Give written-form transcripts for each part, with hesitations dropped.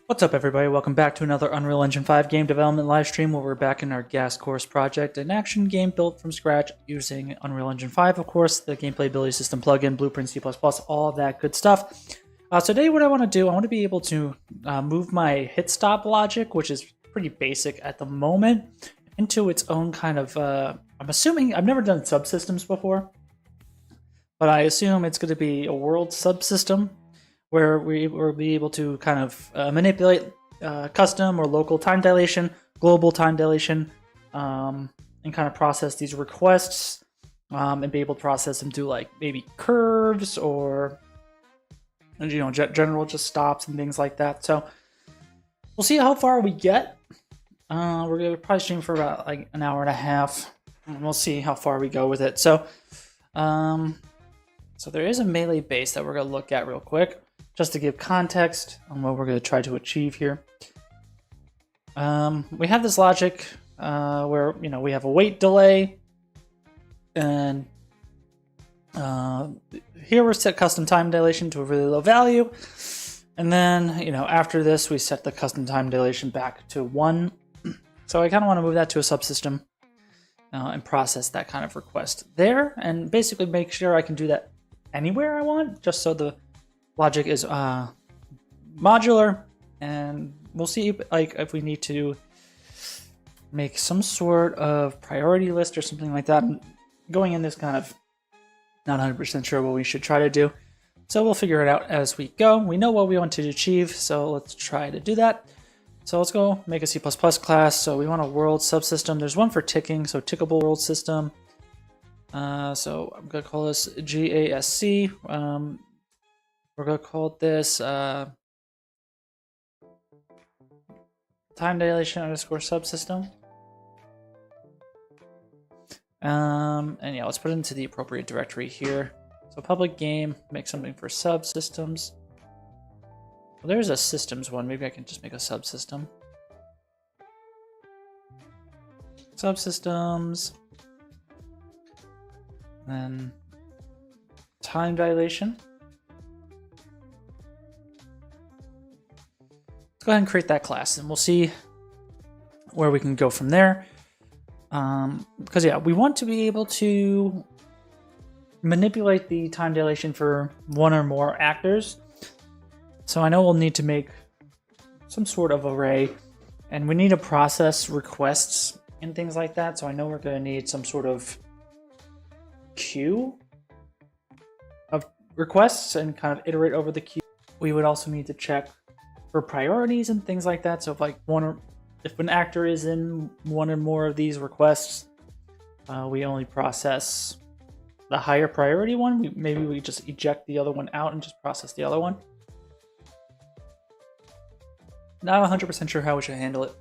What's up, everybody? Welcome back to another Unreal Engine 5 game development live stream where we're back in our Gas Course project, an action game built from scratch using Unreal Engine 5, of course, the gameplay ability system plugin, Blueprint, C++, all of that good stuff. Today, what I want to do, I want to be able to move my hit stop logic, which is pretty basic at the moment, into its own kind of, I'm assuming, I've never done subsystems before, but I assume it's going to be a world subsystem where we will be able to kind of manipulate custom or local time dilation, global time dilation, and kind of process these requests and be able to process them through like maybe curves or general just stops and things like that. So we'll see how far we get. We're gonna probably stream for about like an hour and a half, and we'll see how far we go with it. So there is a melee base that we're gonna look at real quick, just to give context on what we're going to try to achieve here. We have this logic where we have a wait delay, and here we're set custom time dilation to a really low value, and then after this we set the custom time dilation back to 1. So I kind of want to move that to a subsystem and process that kind of request there, and basically make sure I can do that anywhere I want, just so the logic is modular, and we'll see like if we need to make some sort of priority list or something like that. Going in this kind of not 100% sure what we should try to do, so we'll figure it out as we go. We know what we want to achieve, so let's try to do that. So let's go make a C++ class. So we want a world subsystem. There's one for ticking, so tickable world system. So I'm gonna call this GASC. We're going to call this time dilation underscore subsystem. And yeah, let's put it into the appropriate directory here. So public game, make something for subsystems. Well, there's a systems one. Maybe I can just make a subsystem. Subsystems. Then time dilation. Go ahead and create that class, and we'll see where we can go from there. Because yeah, we want to be able to manipulate the time dilation for one or more actors. So I know we'll need to make some sort of array, and we need to process requests and things like that. So I know we're going to need some sort of queue of requests and kind of iterate over the queue. We would also need to check for priorities and things like that. So if like if an actor is in one or more of these requests, we only process the higher priority one. Maybe we just eject the other one out and just process the other one. Not 100% sure how we should handle it.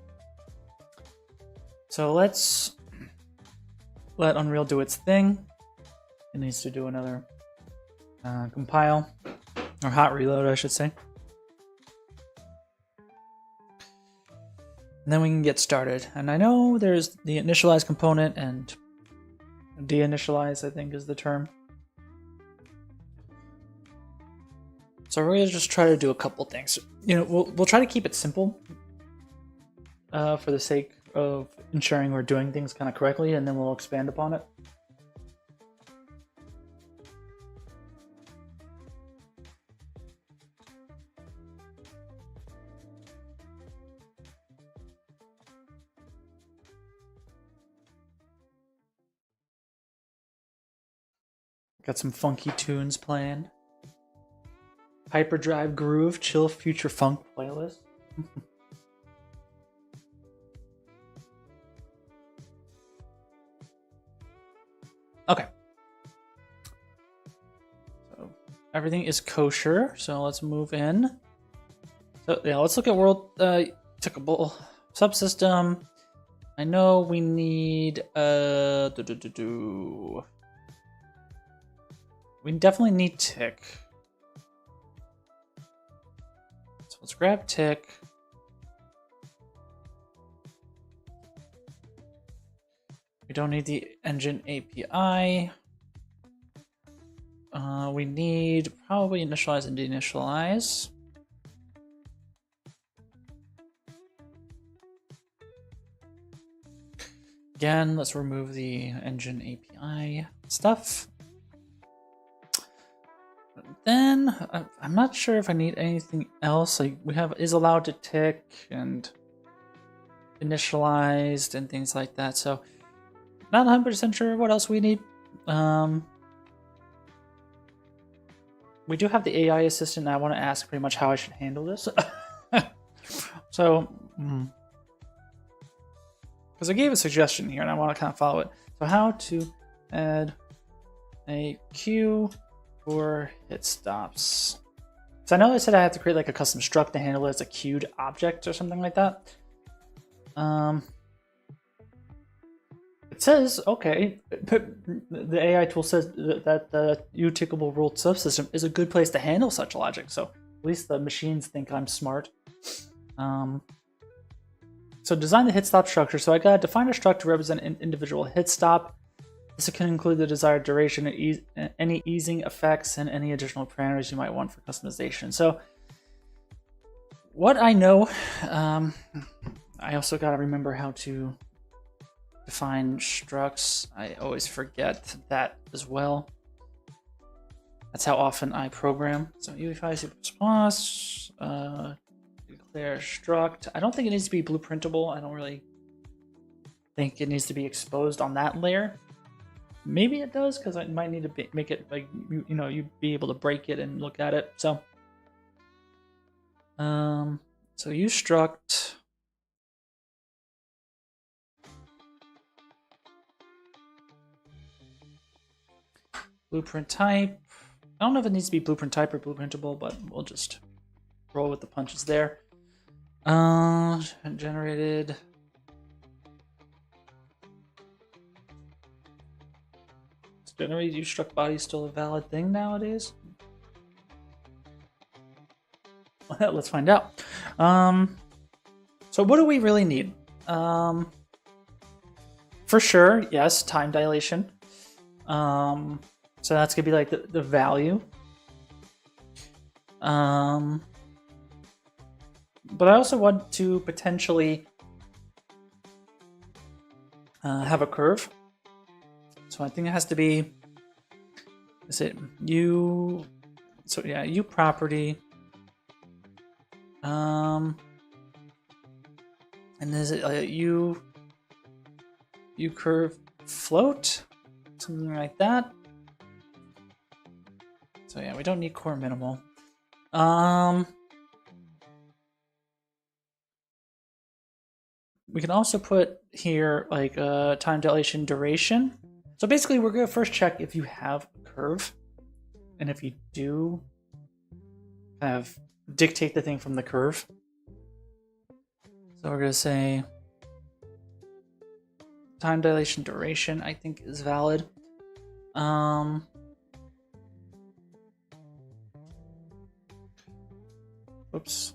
So let's let Unreal do its thing. It needs to do another compile, or hot reload, I should say. And then we can get started. And I know there's the initialize component and deinitialize, I think is the term. So we're gonna just try to do a couple things. We'll try to keep it simple for the sake of ensuring we're doing things kind of correctly, and then we'll expand upon it. Got some funky tunes playing. Hyperdrive Groove, chill future funk playlist. Okay. So everything is kosher. So let's move in. So yeah, let's look at world tickable subsystem. I know we need we definitely need tick. So let's grab tick. We don't need the engine API. We need probably initialize and deinitialize. Again, let's remove the engine API stuff. Then I'm not sure if I need anything else. Like we have is allowed to tick and initialized and things like that. So not 100% sure what else we need. We do have the AI assistant, and I want to ask pretty much how I should handle this. So, because I gave a suggestion here, and I want to kind of follow it. So how to add a queue for hit stops. So I know I said I have to create like a custom struct to handle it as a queued object or something like that. It says, okay, the AI tool says that the utickable ruled subsystem is a good place to handle such logic. So at least the machines think I'm smart. So design the hit stop structure. So I got to define a struct to represent an individual hit stop. This can include the desired duration, any easing effects, and any additional parameters you might want for customization. So what I know, I also got to remember how to define structs. I always forget that as well. That's how often I program. So UEFI C++, declare struct. I don't think it needs to be blueprintable. I don't really think it needs to be exposed on that layer. Maybe it does, because I might need to make it like, you know, you'd be able to break it and look at it. So, so use struct. Blueprint type. I don't know if it needs to be blueprint type or blueprintable, but we'll just roll with the punches there. Generated. Is generated use struct body still a valid thing nowadays? Let's find out. So what do we really need? For sure, yes, time dilation. So that's gonna be like the value. But I also want to potentially have a curve. So I think it has to be, is it U, so yeah, U property. And is it a U curve float? Something like that. So yeah, we don't need core minimal. We can also put here like time dilation duration. So basically we're gonna first check if you have a curve. And if you do, kind of dictate the thing from the curve. So we're gonna say time dilation duration, I think, is valid. Oops.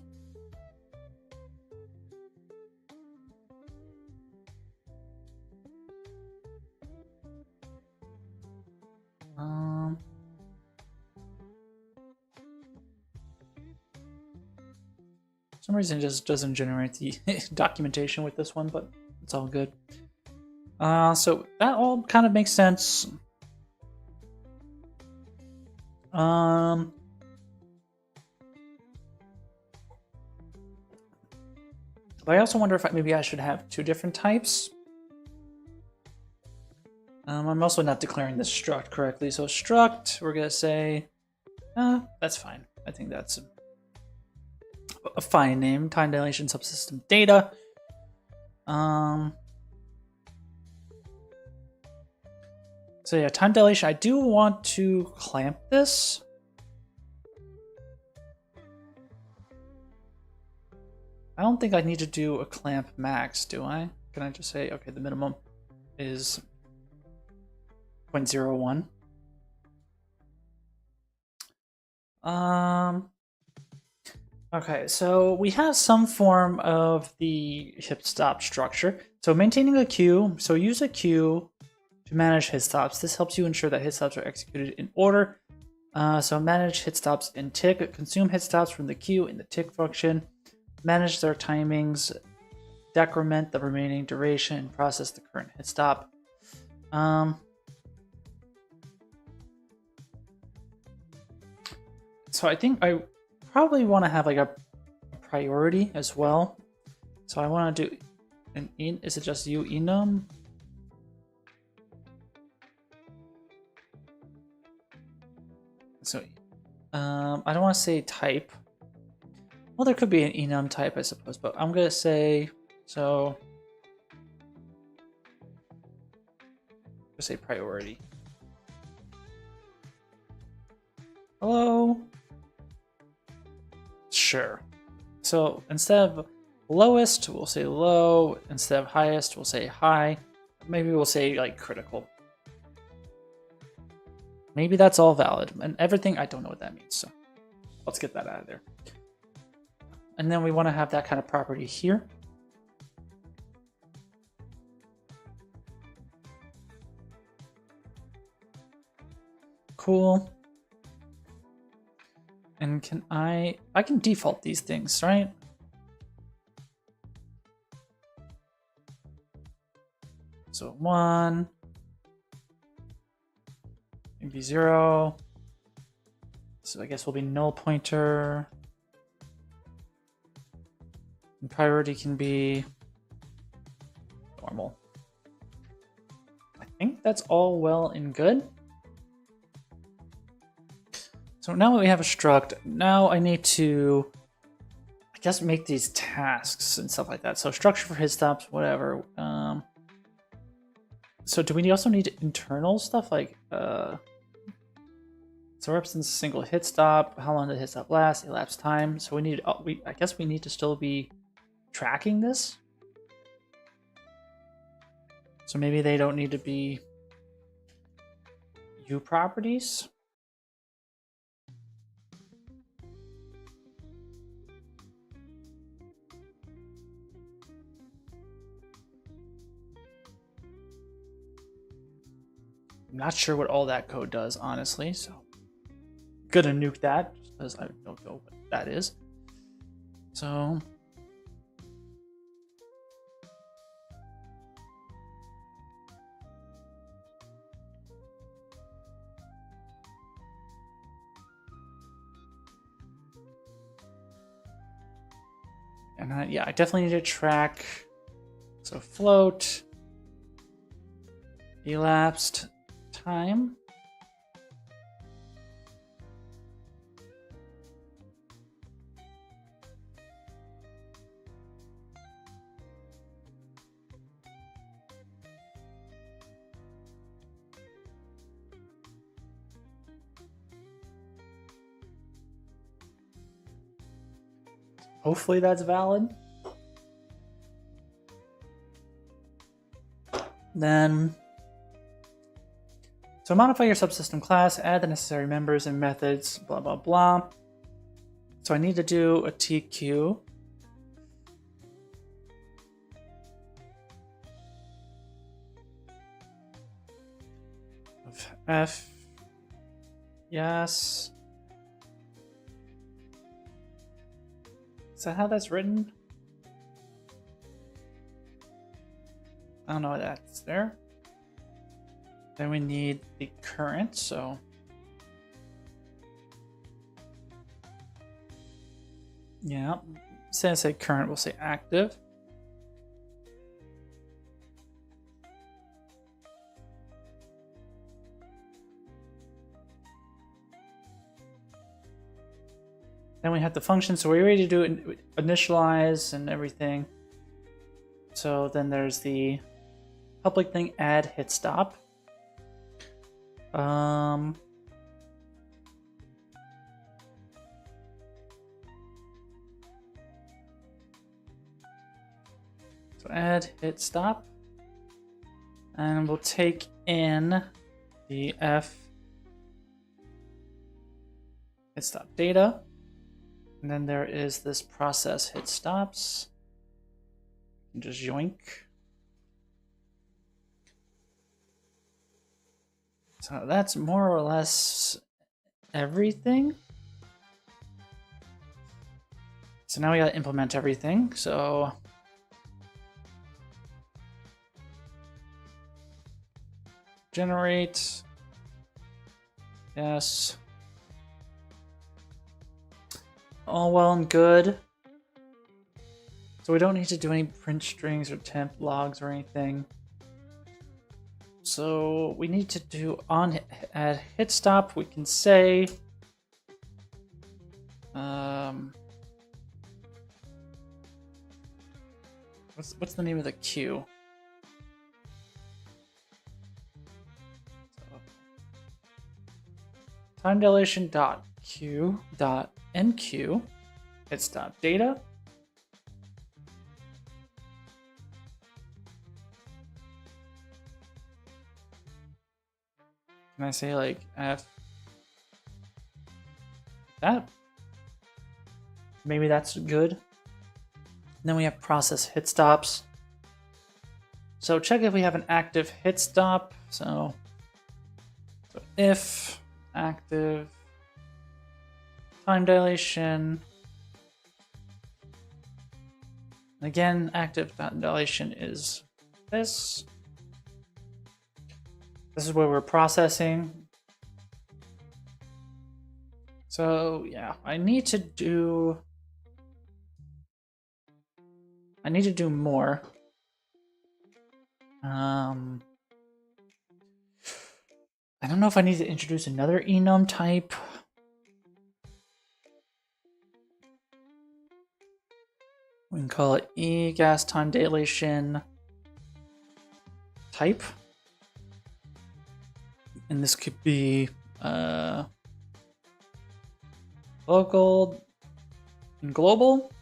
For some reason it just doesn't generate the documentation with this one, but it's all good. So that all kind of makes sense. But I also wonder if maybe I should have two different types. I'm also not declaring this struct correctly. So struct, we're gonna say, that's fine. I think that's a fine name. Time dilation subsystem data. So yeah, time dilation. I do want to clamp this. I don't think I need to do a clamp max, do I? Can I just say, okay, the minimum is 0.01. Okay, so we have some form of the hit stop structure. So maintaining a queue, so use a queue to manage hit stops. This helps you ensure that hit stops are executed in order. So manage hit stops in tick, consume hit stops from the queue in the tick function, manage their timings decrement the remaining duration and process the current hit stop. So I think I probably want to have like a priority as well. So I want to do an in. Is it just enum? So I don't want to say type. Well, there could be an enum type, I suppose, but I'm gonna say so. Let's say priority. Hello. Sure. So instead of lowest, we'll say low. Instead of highest, we'll say high. Maybe we'll say like critical. Maybe that's all valid. And everything, I don't know what that means. So let's get that out of there. And then we want to have that kind of property here. Cool. And can I can default these things, right? So 1, maybe 0. So I guess will be null pointer. And priority can be normal. I think that's all well and good. So now that we have a struct, now I need to, I guess, make these tasks and stuff like that. So structure for hit stops, whatever. So do we also need internal stuff like, so represents a single hit stop, how long did the hit stop last, elapsed time. So we need, I guess we need to still be tracking this. So maybe they don't need to be U properties. I'm not sure what all that code does, honestly, so I'm gonna nuke that because I don't know what that is. So and yeah, I definitely need to track. So float, elapsed time. Hopefully that's valid. Then, so modify your subsystem class, add the necessary members and methods, blah, blah, blah. So I need to do a TQ. Of F, yes. Is that how that's written? I don't know why that's there. Then we need the current, so yeah, instead of say current, we'll say active. Then we have the function, so we're ready to do initialize and everything. So then there's the public thing, add hit stop. So add hit stop, and we'll take in the F hit stop data. And then there is this process hit stops. Just yoink. So that's more or less everything. So now we gotta implement everything. So generate. Yes. All well and good. So we don't need to do any print strings or temp logs or anything. So we need to do on at hit stop. We can say what's the name of the queue? So, time dilation dot q dot nq hit stop data. Can I say like f that? Maybe that's good. And then we have process hit stops. So check if we have an active hit stop. So if active time dilation. Again, active time dilation is this. This is where we're processing. So yeah, I need to do more. I don't know if I need to introduce another enum type. We can call it egas time dilation type. And this could be local and global.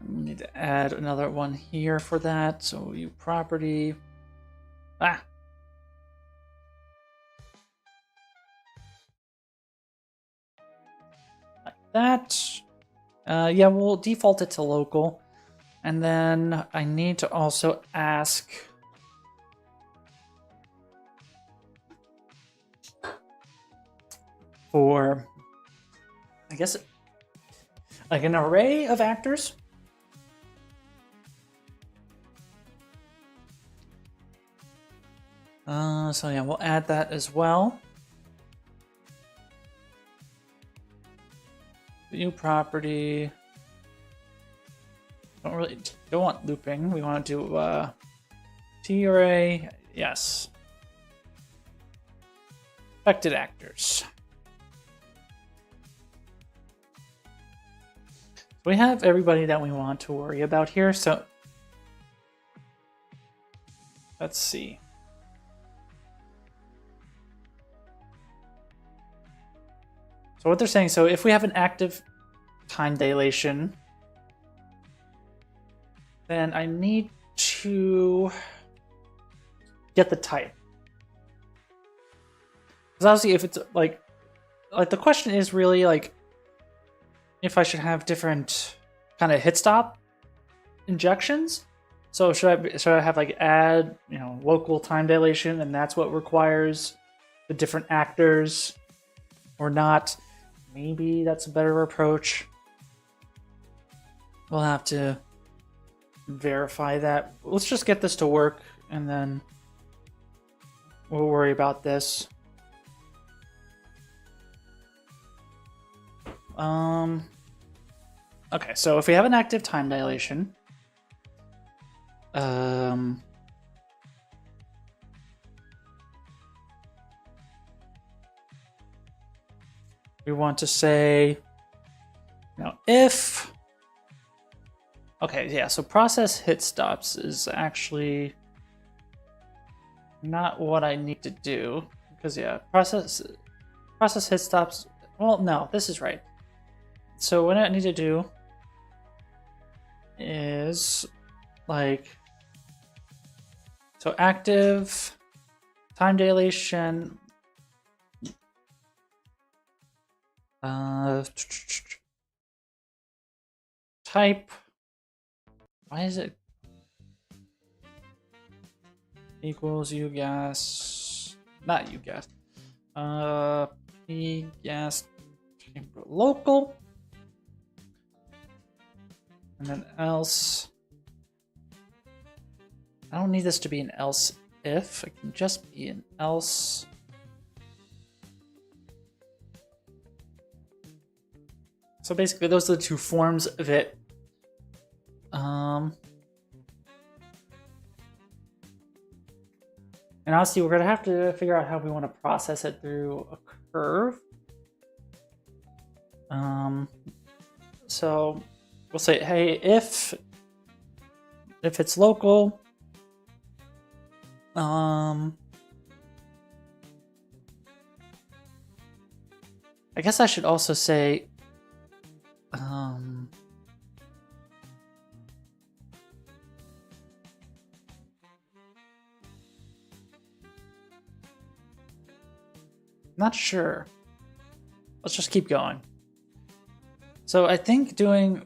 We need to add another one here for that. So you property. Like that. Yeah, we'll default it to local. And then I need to also ask for, I guess, like an array of actors. So yeah, we'll add that as well. View property. Don't want looping. We want to do T array. Yes. Affected actors. We have everybody that we want to worry about here. So let's see. So what they're saying, so if we have an active time dilation, then I need to get the type. Because obviously if it's like the question is really like if I should have different kind of hit stop injections. So should I have like add, local time dilation, and that's what requires the different actors or not? Maybe that's a better approach. We'll have to verify that. Let's just get this to work and then we'll worry about this. Okay, so if we have an active time dilation, we want to say, if, okay, yeah, so process hit stops is actually not what I need to do, because yeah, process hit stops, well, no, this is right. So what I need to do is so active time dilation, type, why is it equals ugas, not ugas, pgas local, and then else I don't need this to be an else if. It can just be an else. So basically, those are the two forms of it. And honestly, we're going to have to figure out how we want to process it through a curve. So we'll say, hey, if it's local, I guess I should also say, not sure. Let's just keep going. So I think doing,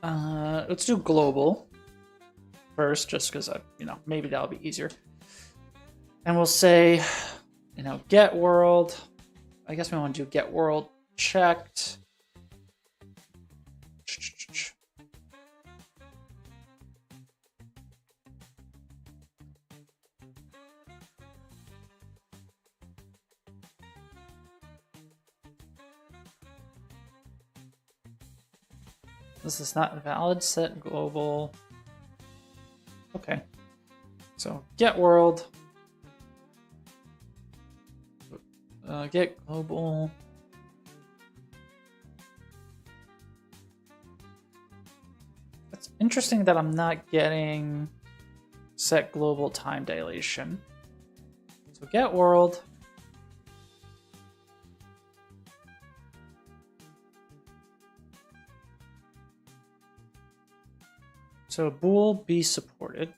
let's do global first, just because maybe that'll be easier. And we'll say, get world. I guess we want to do get world checked. This is not valid. Set global. Okay. So get world. Get global. It's interesting that I'm not getting set global time dilation. So get world. So bool be supported.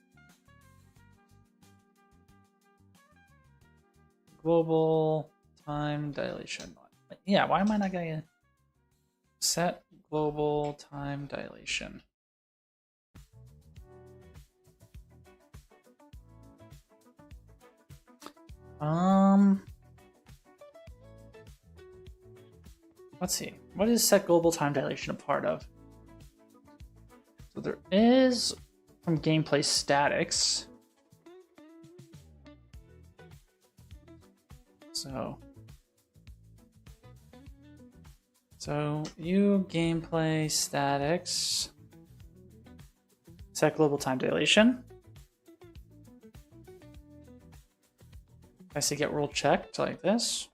Global time dilation. Yeah, why am I not getting set global time dilation? Let's see. What is set global time dilation a part of? So there is from gameplay statics. So you gameplay statics set global time dilation. I see get world checked like this.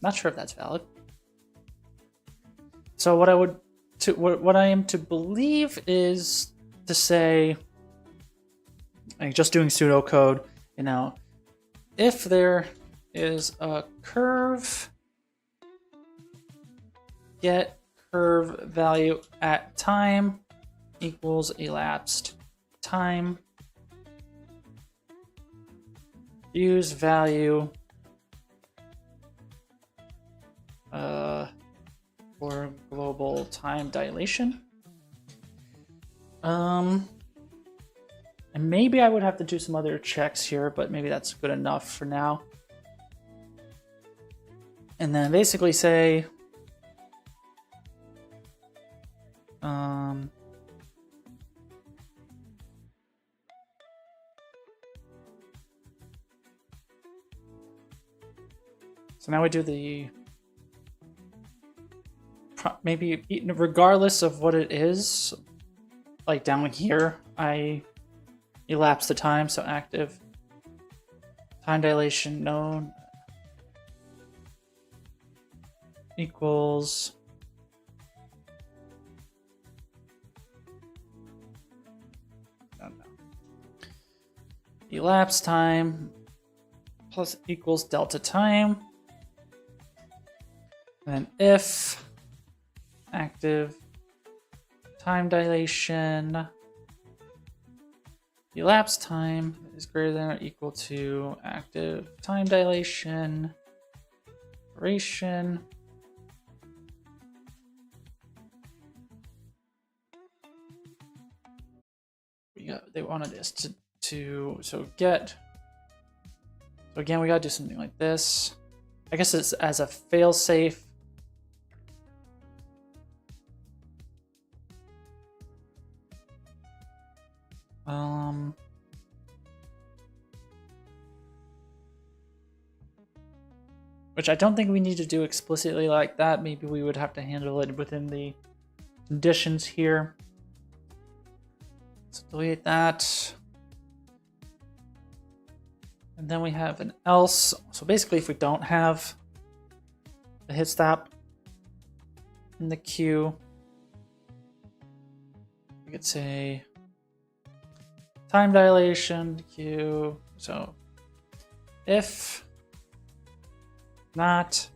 Not sure if that's valid. So what I am to believe is to say, like just doing pseudocode, if there is a curve, get curve value at time equals elapsed time. Use value for global time dilation. And maybe I would have to do some other checks here, but maybe that's good enough for now. And then basically say, so now we do the, maybe regardless of what it is, like down here, I elapse the time, so active time dilation known equals elapsed time plus equals delta time. And then if active time dilation elapsed time is greater than or equal to active time dilation duration. They wanted this so again we gotta do something like this. I guess it's as a failsafe. Which I don't think we need to do explicitly like that. Maybe we would have to handle it within the conditions here. Let's delete that. And then we have an else. So basically, if we don't have the hit stop in the queue, we could say time dilation queue. So if not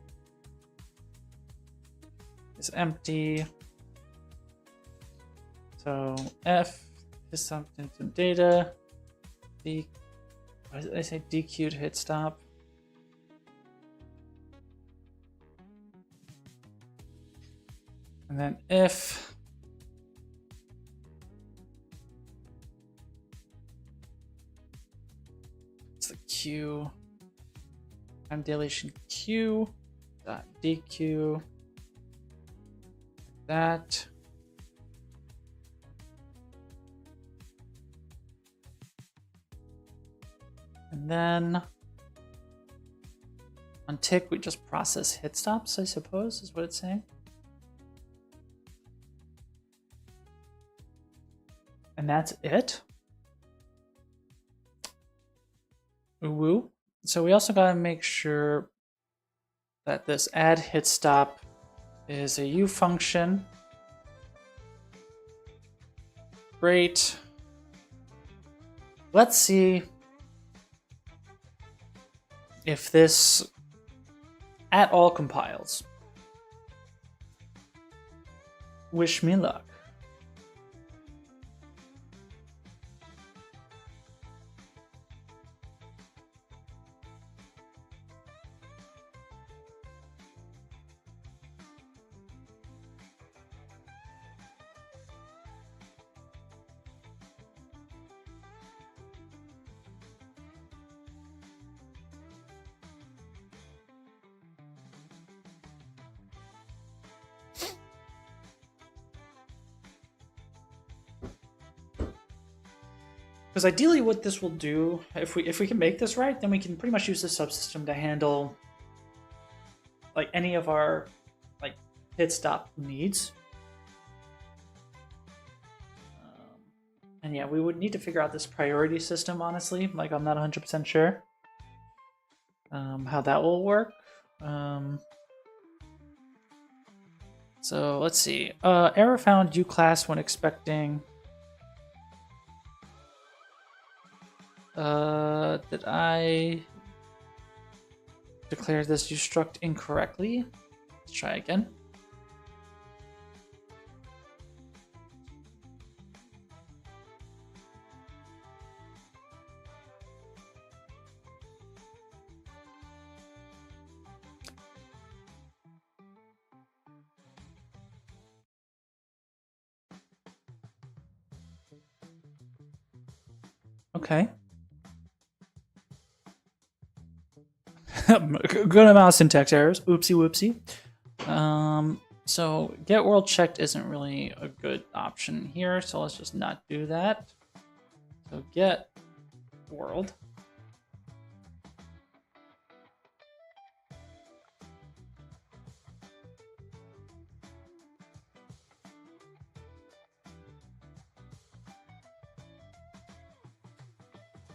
is empty. So f is something to data. Why did I say DQ to hit stop? And then if it's the queue, time dilation queue dot DQ that. And then on tick, we just process hit stops, I suppose, is what it's saying. And that's it. Woo. So we also got to make sure that this add hit stop is a U function. Great. Let's see if this at all compiles. Wish me luck. Because ideally what this will do, if we can make this right, then we can pretty much use the subsystem to handle like any of our like hit stop needs. And yeah, we would need to figure out this priority system, honestly. Like, I'm not 100% sure how that will work. So let's see. Error found U class when expecting. Did I declare this ustruct incorrectly? Let's try again. Okay. Good amount of syntax errors. Oopsie whoopsie. So get world checked isn't really a good option here, so let's just not do that. So get world.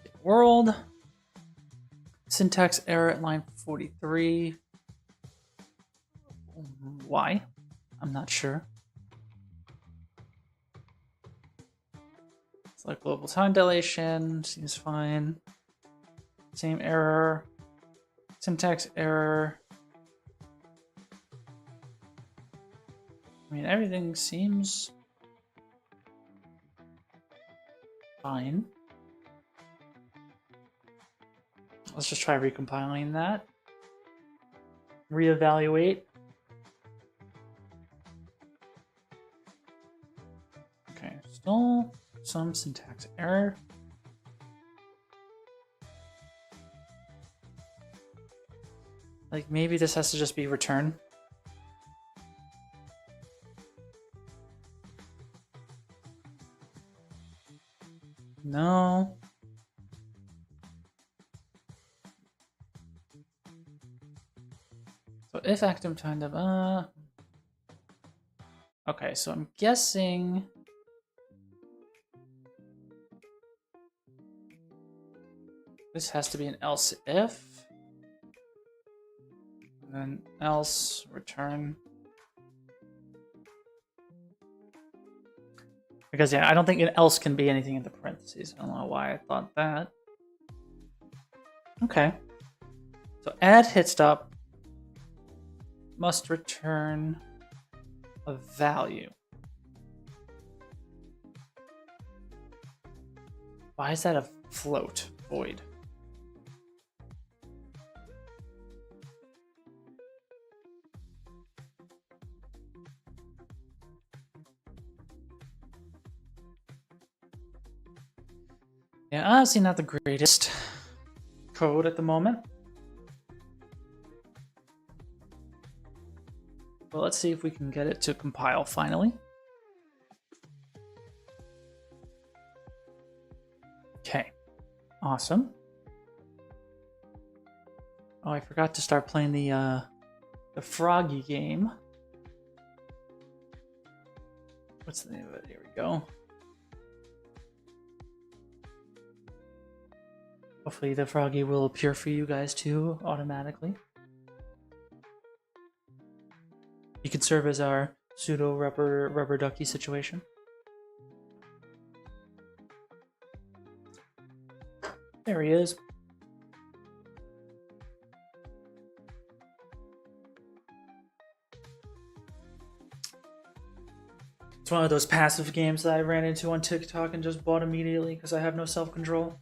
Get world. Syntax error at line 43. Why? I'm not sure. It's like global time dilation, seems fine. Same error. Syntax error. I mean, everything seems fine. Let's just try recompiling that. Reevaluate. Okay, still some syntax error. Like, maybe this has to just be return. No. So if active time to okay, so I'm guessing this has to be an else if, and then else return. Because yeah, I don't think an else can be anything in the parentheses. I don't know why I thought that. Okay. So add hit stop must return a value. Why is that a float void? Yeah, obviously not the greatest code at the moment. Well, let's see if we can get it to compile finally. Okay, awesome. Oh, I forgot to start playing the Froggy game. What's the name of it? Here we go. Hopefully the Froggy will appear for you guys too, automatically. You could serve as our pseudo rubber ducky situation. There he is. It's one of those passive games that I ran into on TikTok and just bought immediately because I have no self-control.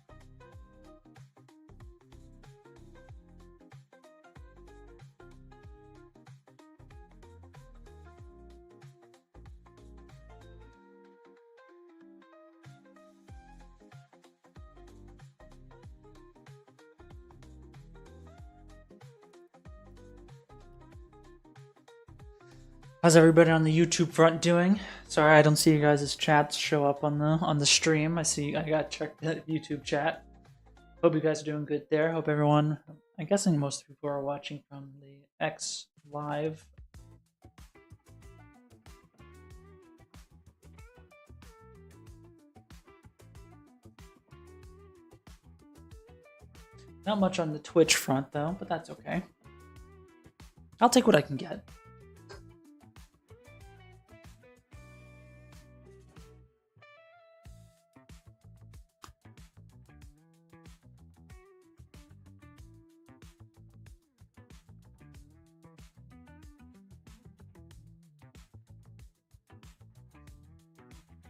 How's everybody on the YouTube front doing? Sorry, I don't see you guys' chats show up on the stream. I got checked the YouTube chat. Hope you guys are doing good there. Hope everyone, I'm guessing most people are watching from the X Live. Not much on the Twitch front though, but that's okay. I'll take what I can get.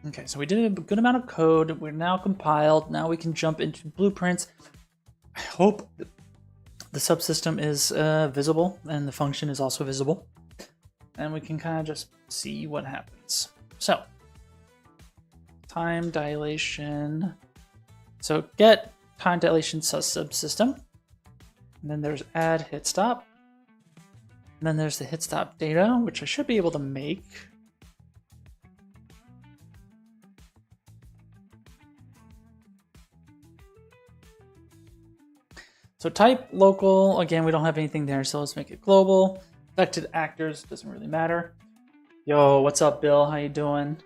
Okay, so we did a good amount of code. We're now compiled. Now we can jump into blueprints. I hope the subsystem is visible and the function is also visible. And we can kind of just see what happens. So, time dilation. So get time dilation subsystem. And then there's add hit stop. And then there's the hit stop data, which I should be able to make. So type local, again, we don't have anything there, so let's make it global. Affected actors, doesn't really matter. Yo, what's up, Bill? How you doing?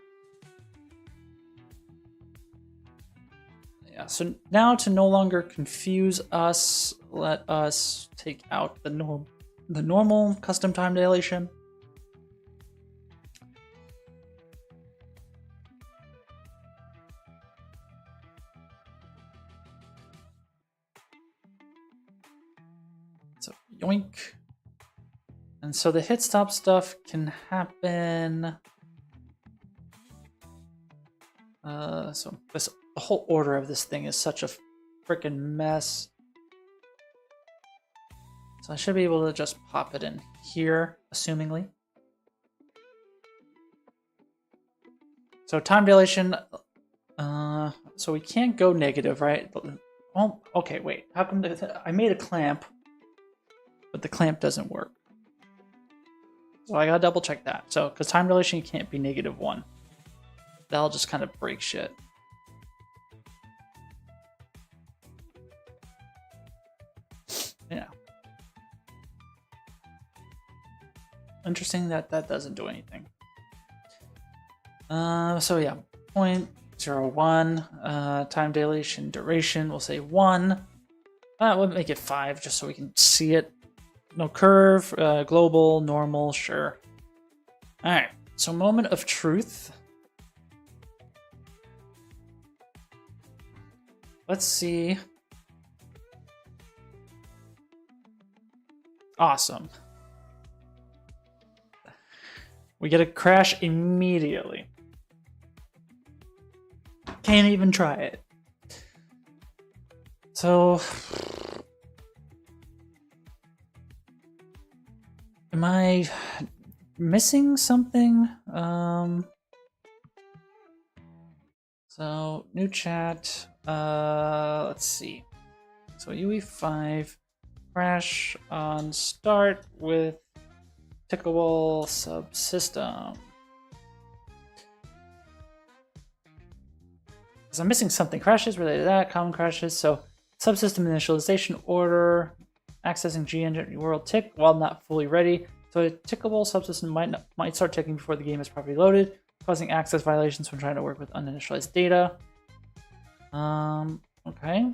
Yeah, so now to no longer confuse us, let us take out the normal custom time dilation. So yoink. And so the hit stop stuff can happen. So the whole order of this thing is such a freaking mess. So I should be able to just pop it in here, assumingly. So time dilation. So we can't go negative, right? Oh, okay, wait. How come I made a clamp, but the clamp doesn't work? So I gotta double check that. So, because time dilation can't be -1. That'll just kind of break shit. guessing that that doesn't do anything. So yeah, 0.01 time dilation duration. We'll say 1. We'll make it 5 just so we can see it. No curve, global, normal, sure. All right. So moment of truth. Let's see. Awesome. We get a crash immediately. Can't even try it. So, am I missing something? So new chat. Let's see. So UE5 crash on start with tickable subsystem. Because I'm missing something. Crashes related to that, common crashes. So subsystem initialization order, accessing G-engine world tick while not fully ready. So a tickable subsystem might start ticking before the game is properly loaded, causing access violations when trying to work with uninitialized data. Okay.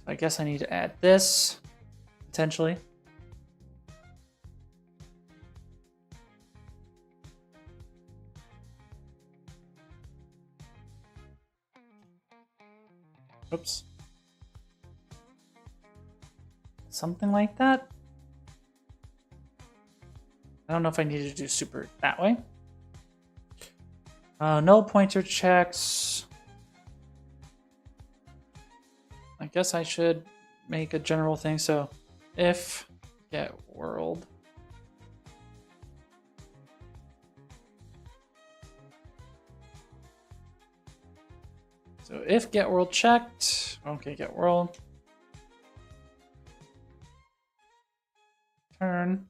So I guess I need to add this, potentially. Oops. Something like that. I don't know if I needed to do super that way. No pointer checks. I guess I should make a general thing. So if get world. So if get world checked, okay, get world. Turn.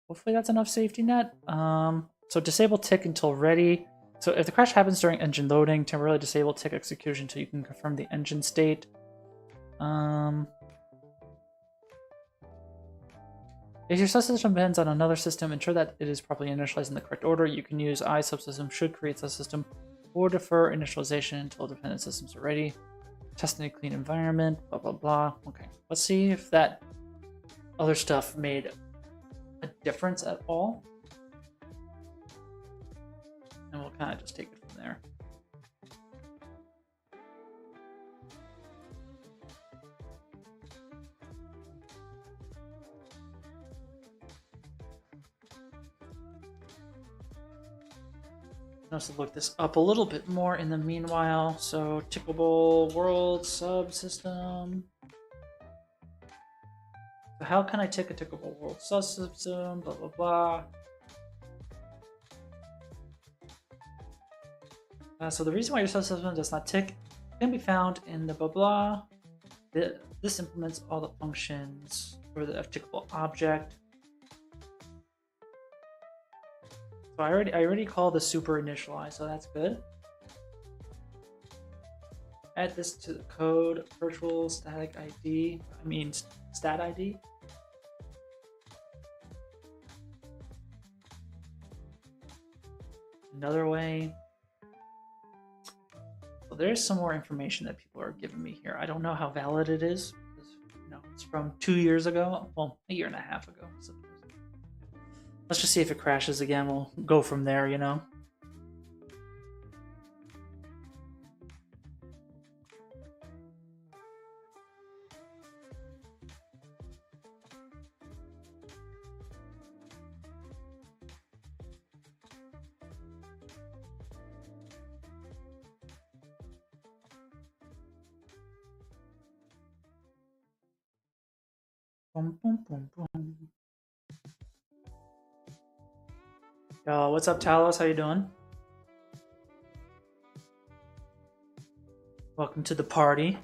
Hopefully that's enough safety net. So disable tick until ready. So if the crash happens during engine loading, temporarily disable tick execution until you can confirm the engine state. If your subsystem depends on another system, ensure that it is properly initialized in the correct order. You can use I subsystem should create subsystem or defer initialization until dependent systems are ready. Test in a clean environment, blah, blah, blah. Okay, let's see if that other stuff made a difference at all. And we'll kind of just take it from there. Let's look this up a little bit more in the meanwhile. So tickable world subsystem. So how can I tick a tickable world subsystem? Blah blah blah. So the reason why your subsystem does not tick can be found in the blah blah. This implements all the functions for the tickable object. So I already called the super initialize, so that's good. Add this to the code, virtual static ID. I mean stat ID. Another way. Well, there's some more information that people are giving me here. I don't know how valid it is. Because, you know, it's from 2 years ago. Well, a year and a half ago. So let's just see if it crashes again. We'll go from there, you know. Boom, boom, boom, boom. Yo, what's up, Talos? How you doing? Welcome to the party.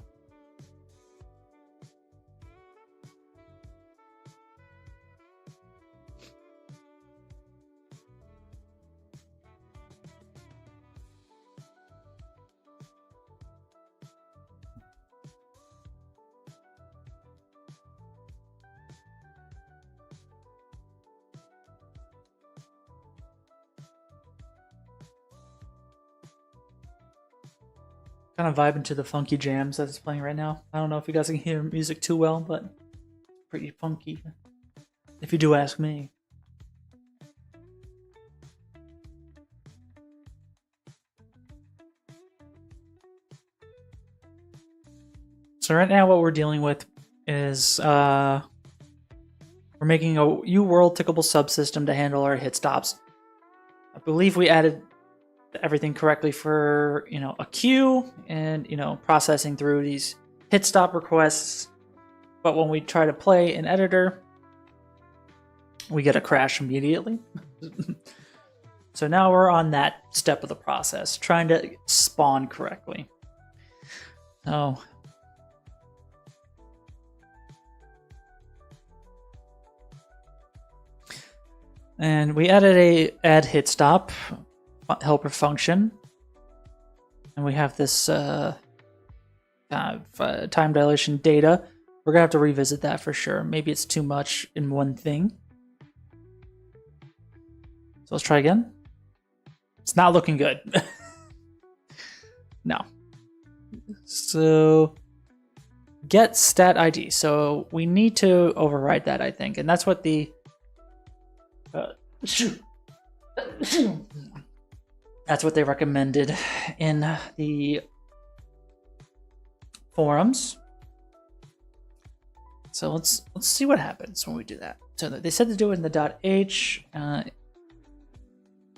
kind of vibing to the funky jams that it's playing right now. I don't know if you guys can hear music too well, but pretty funky, if you do ask me. So right now what we're dealing with is we're making a UWorld tickable subsystem to handle our hit stops. I believe we added everything correctly for, a queue and, processing through these hit stop requests. But when we try to play an editor, we get a crash immediately. So now we're on that step of the process, trying to spawn correctly. So and we added a add hit stop helper function, and we have this time dilation data. We're gonna have to revisit that for sure. Maybe it's too much in one thing. So let's try again. It's not looking good. No. So get stat ID. So we need to override that, I think, and that's what the that's what they recommended in the forums. So let's see what happens when we do that. So they said to do it in the .h.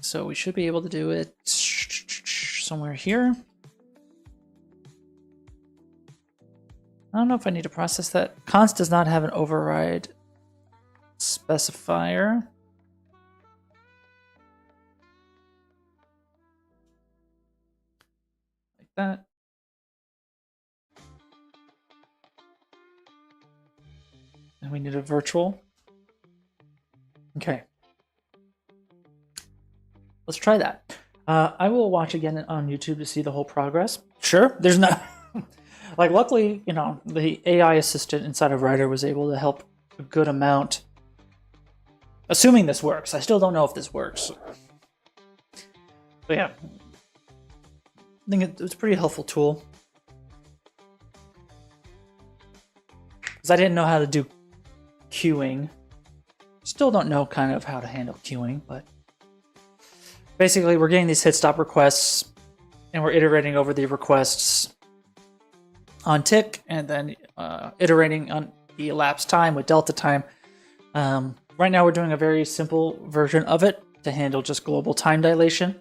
So we should be able to do it somewhere here. I don't know if I need to process that. Const does not have an override specifier. Like that. And we need a virtual. Okay. Let's try that. I will watch again on YouTube to see the whole progress. Sure, there's no... Like, luckily, the AI assistant inside of Writer was able to help a good amount. Assuming this works. I still don't know if this works. But yeah. I think it's a pretty helpful tool. Because I didn't know how to do queuing. Still don't know kind of how to handle queuing, but... Basically, we're getting these hit stop requests, and we're iterating over the requests on tick, and then iterating on the elapsed time with delta time. Right now, we're doing a very simple version of it to handle just global time dilation.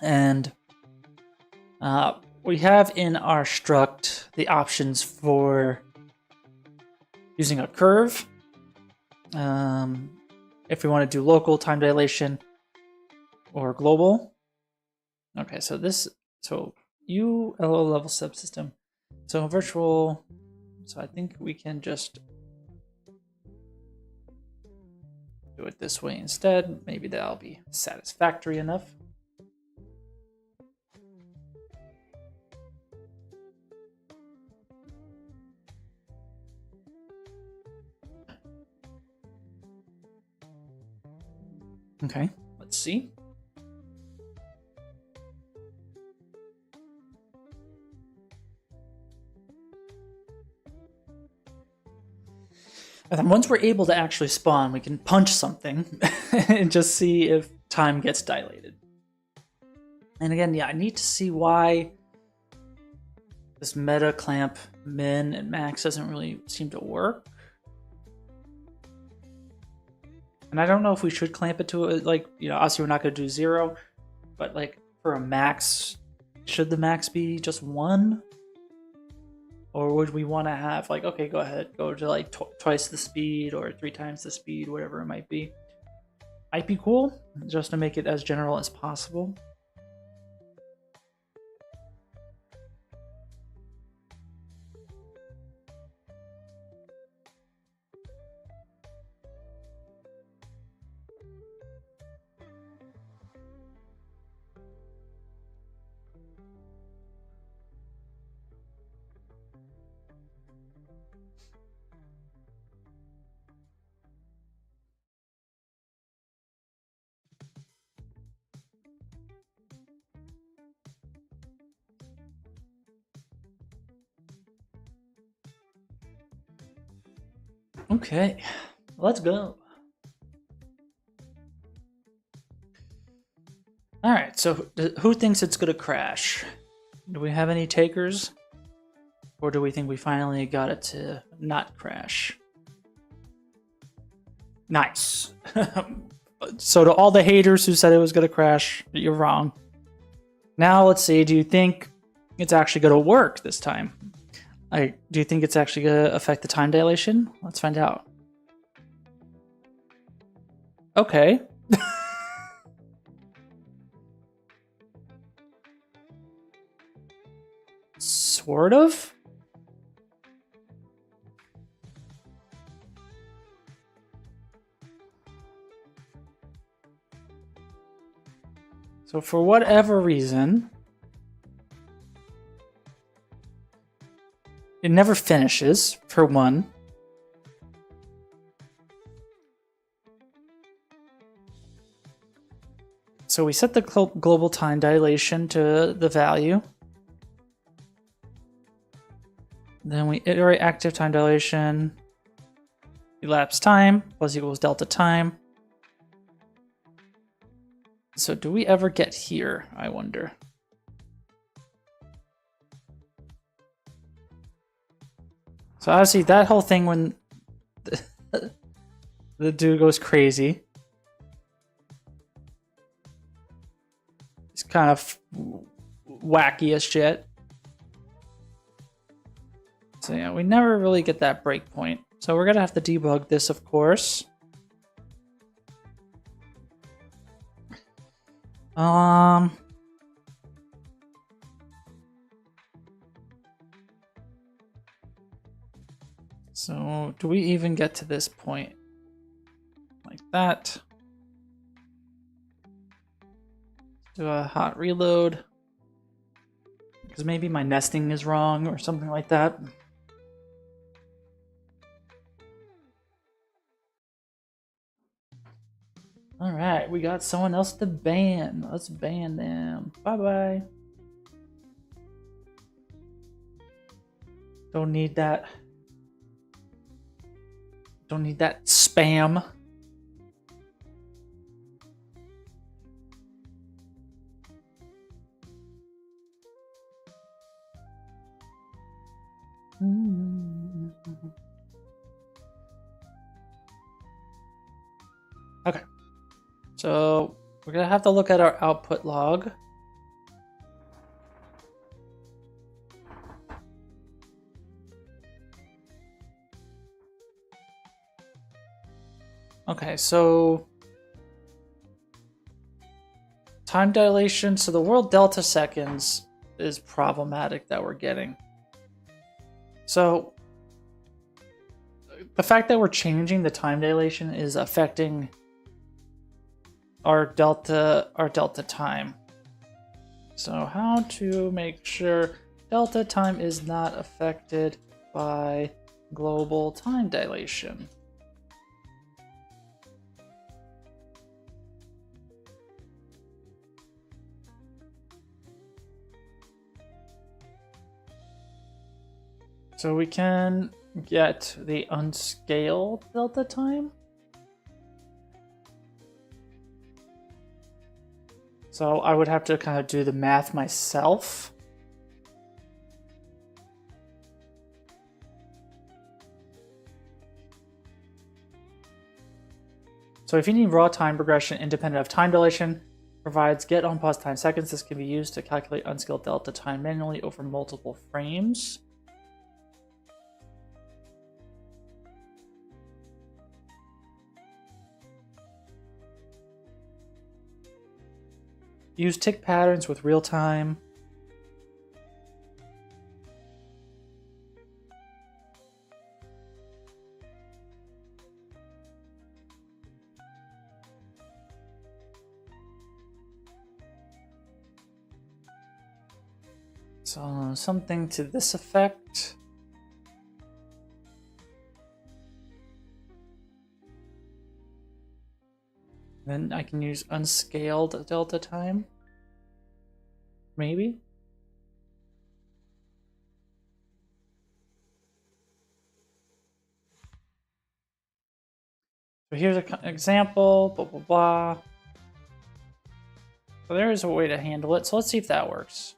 And we have in our struct the options for using a curve. If we want to do local time dilation or global. Okay, so ULO level subsystem. So virtual, so I think we can just do it this way instead. Maybe that'll be satisfactory enough. Okay, let's see. And then once we're able to actually spawn, we can punch something and just see if time gets dilated. And again, yeah, I need to see why this meta clamp min and max doesn't really seem to work. And I don't know if we should clamp it to it, obviously we're not going to do 0, but for a max, should the max be just 1? Or would we want to have okay, go ahead, go to twice the speed or 3 times the speed, whatever it might be. Might be cool, just to make it as general as possible. Okay, let's go. All right, so who thinks it's gonna crash? Do we have any takers? Or do we think we finally got it to not crash? Nice. So to all the haters who said it was gonna crash, you're wrong. Now let's see, do you think it's actually gonna work this time? Do you think it's actually gonna affect the time dilation? Let's find out. Okay. Sort of? So for whatever reason, it never finishes, for one. So we set the global time dilation to the value. Then we iterate active time dilation, elapsed time plus equals delta time. So do we ever get here, I wonder? So obviously that whole thing when the dude goes crazy. It's kind of wacky as shit. So yeah, we never really get that breakpoint. So we're gonna have to debug this, of course. So do we even get to this point? Like that. Do a hot reload. Because maybe my nesting is wrong or something like that. Alright, we got someone else to ban. Let's ban them. Bye-bye. Don't need that. Don't need that spam. Okay. So we're gonna have to look at our output log. Okay, so time dilation, so the world delta seconds is problematic that we're getting. So the fact that we're changing the time dilation is affecting our delta time. So how to make sure delta time is not affected by global time dilation? So we can get the unscaled delta time. So I would have to kind of do the math myself. So if you need raw time progression independent of time dilation, provides get on pause time seconds. This can be used to calculate unscaled delta time manually over multiple frames. Use tick patterns with real time. So something to this effect. Then I can use unscaled delta time. Maybe? So here's an example, blah, blah, blah. So there is a way to handle it. So let's see if that works.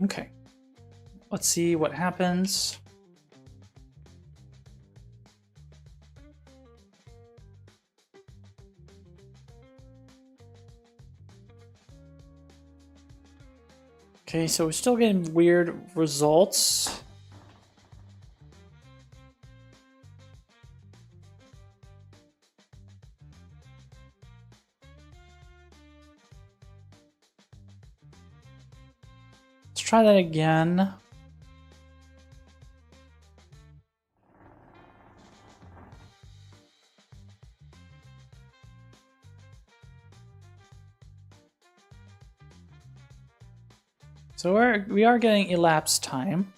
Okay, let's see what happens. Okay, so we're still getting weird results. Let's try that again. So we are getting elapsed time.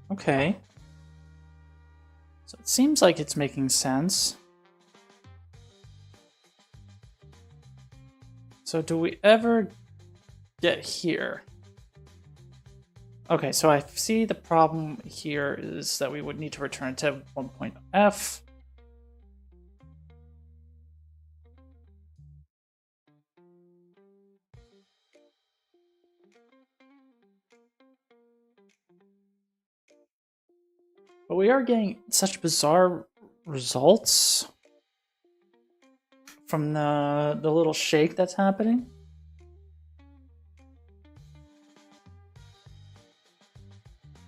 Okay. So it seems like it's making sense. So do we ever get here? Okay, so I see the problem here is that we would need to return to 1.f. But we are getting such bizarre results from the little shake that's happening.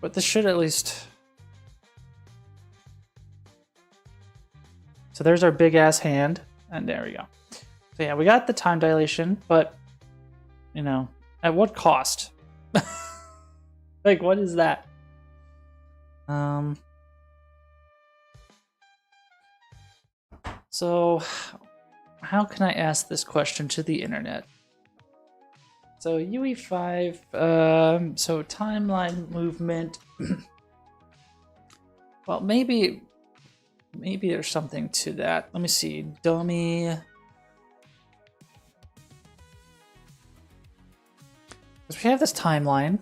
But this should at least... So there's our big ass hand, and there we go. So yeah, we got the time dilation, but, you know, at what cost? Like, what is that? So, how can I ask this question to the internet? So UE5, so timeline movement. Well, maybe there's something to that. Let me see, dummy. Because we have this timeline.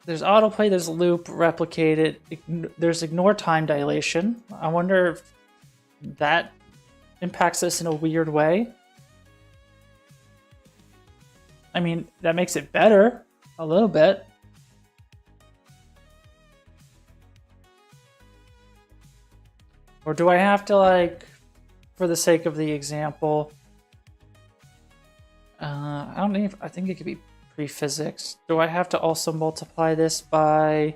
There's autoplay, there's loop, replicated, there's ignore time dilation. I wonder if that impacts us in a weird way. I mean, that makes it better a little bit. Or do I have to, like, for the sake of the example, I don't know if, I think it could be pre-physics. Do I have to also multiply this by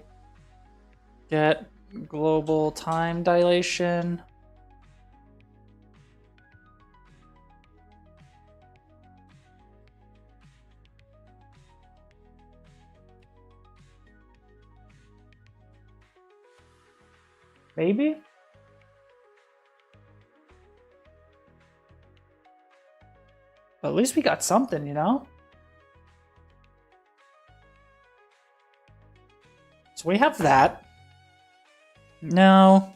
get global time dilation? Maybe? But at least we got something, you know? So we have that. Now,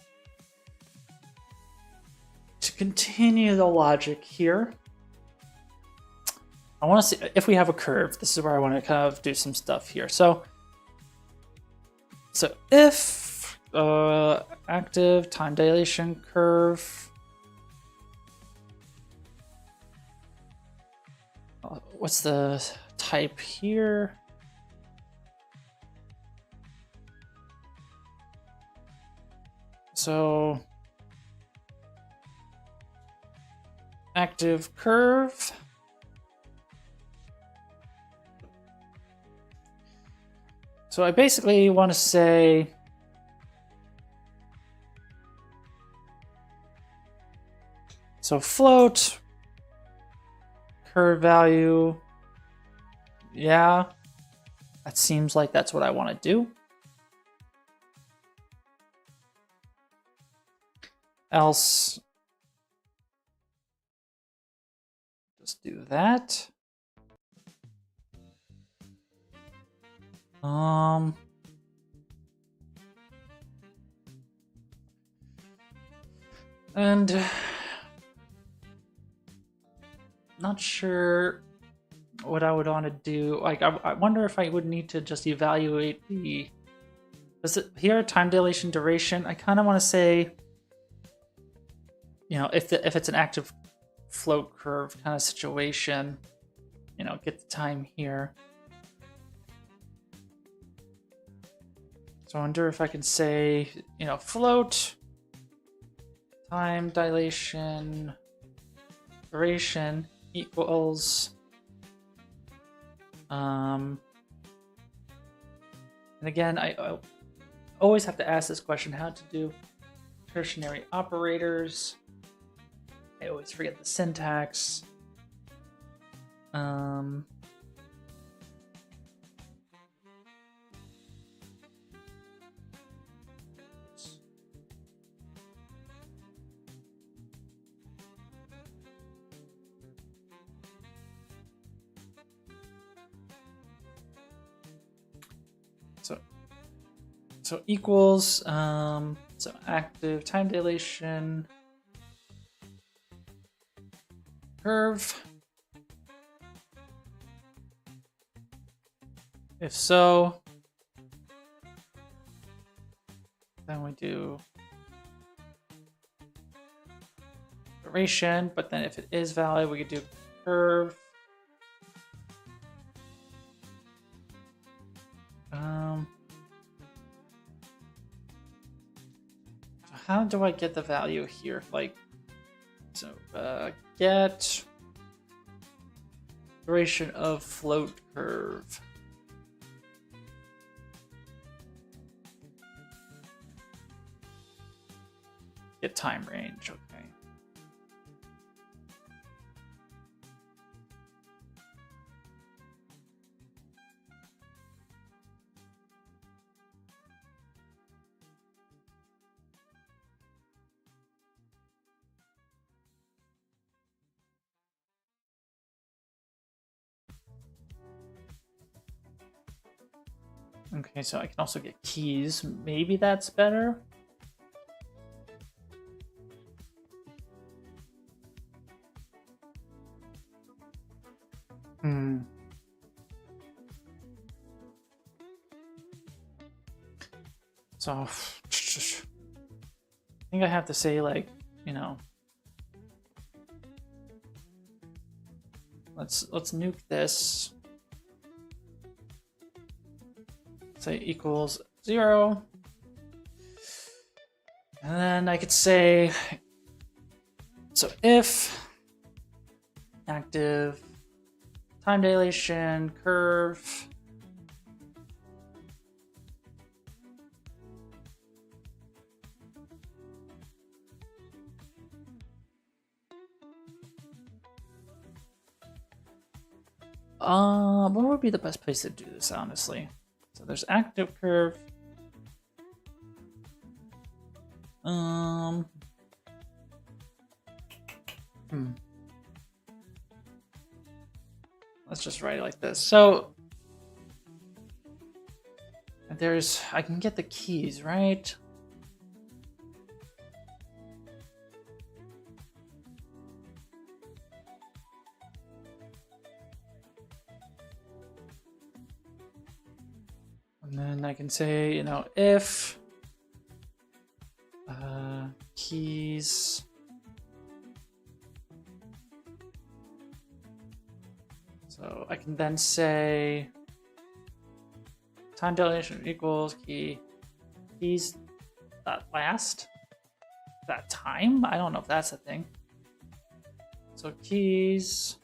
to continue the logic here, I want to see if we have a curve. This is where I want to kind of do some stuff here. So if active time dilation curve, what's the type here? So active curve. So I basically want to say so float curve value. Yeah, that seems like that's what I want to do. Else, just do that. And not sure what I would want to do. Like, I wonder if I would need to just evaluate the... Is it here, time dilation duration? I kind of want to say, you know, if it's an active float curve kind of situation, you know, get the time here. So I wonder if I can say, you know, float time dilation duration equals and again, I always have to ask this question: how to do tertiary operators. I always forget the syntax. So equals so active time dilation curve. If so, then we do duration, but then if it is valid, we could do curve. So how do I get the value here? Like, so get duration of float curve. Get time range, okay. Okay, so I can also get keys. Maybe that's better. So I think I have to say, like, you know, let's nuke this. Say equals 0. And then I could say, so if active time dilation curve what would be the best place to do this, honestly? So there's active curve. Let's just write it like this. So I can get the keys, right? And then I can say, you know, if keys so I can then say time dilation equals keys that last that time. I don't know if that's a thing. So keys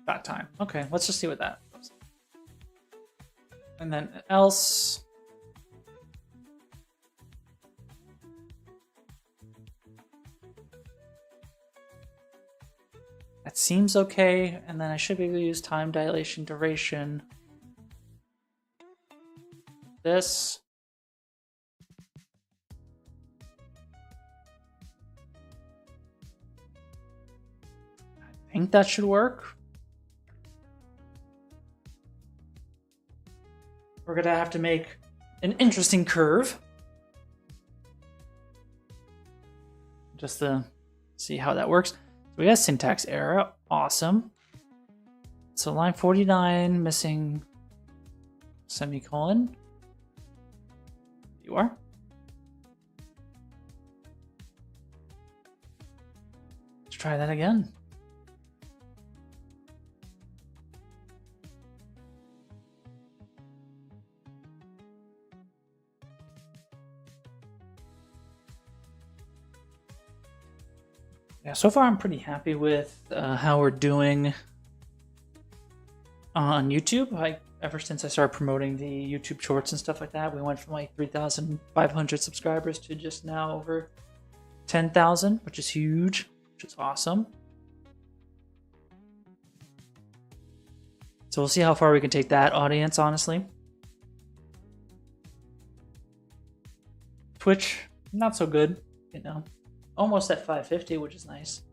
that time. Okay, let's just see what that goes. And then else that seems okay. And then I should be able to use time dilation duration. This. think that should work. We're gonna have to make an interesting curve. Just to see how that works. So we got syntax error, awesome. So line 49, missing semicolon. You are. Let's try that again. Yeah, so far I'm pretty happy with how we're doing on YouTube. Ever since I started promoting the YouTube shorts and stuff like that, we went from like 3,500 subscribers to just now over 10,000, which is huge, which is awesome. So we'll see how far we can take that audience, honestly. Twitch, not so good, you know. Almost at 550, which is nice.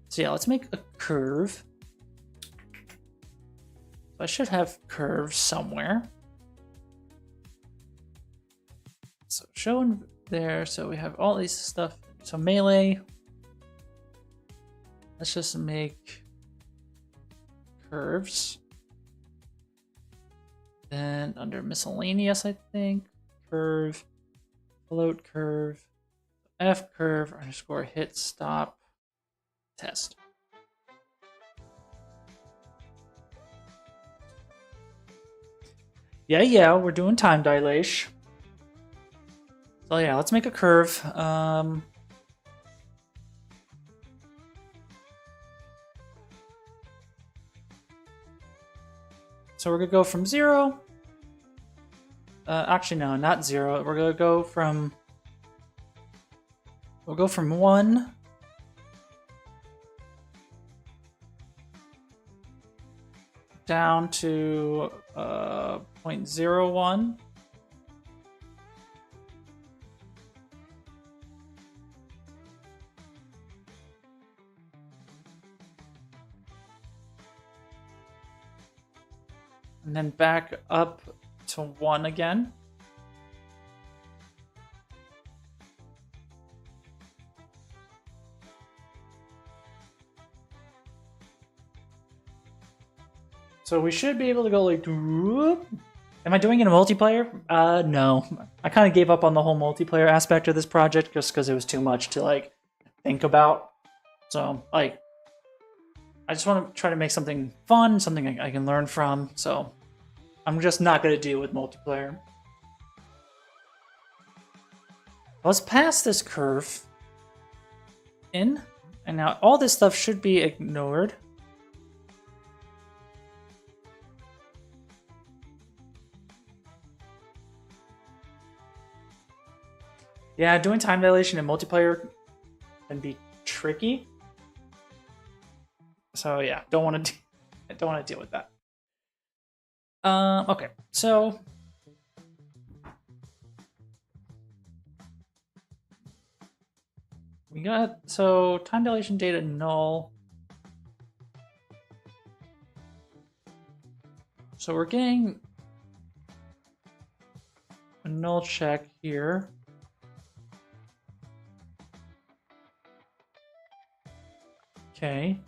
So yeah, let's make a curve. So I should have curves somewhere. So showing there, so we have all these stuff. So melee. Let's just make curves. Then under miscellaneous, I think, curve, float curve. F curve underscore hit stop test. Yeah, we're doing time dilation. So yeah, let's make a curve. So we're gonna go from 0. Actually, no, not 0. We're gonna go from. We'll go from 1 down to 0.01. And then back up to 1 again. So we should be able to go like, whoop. Am I doing it in multiplayer? No. I kind of gave up on the whole multiplayer aspect of this project just because it was too much to like think about. So like, I just want to try to make something fun, something I can learn from. So I'm just not going to deal with multiplayer. Let's pass this curve in. And now all this stuff should be ignored. Yeah, doing time dilation in multiplayer can be tricky. So yeah, don't want to deal with that. Okay, so we got time dilation data null. So we're getting a null check here. Okay.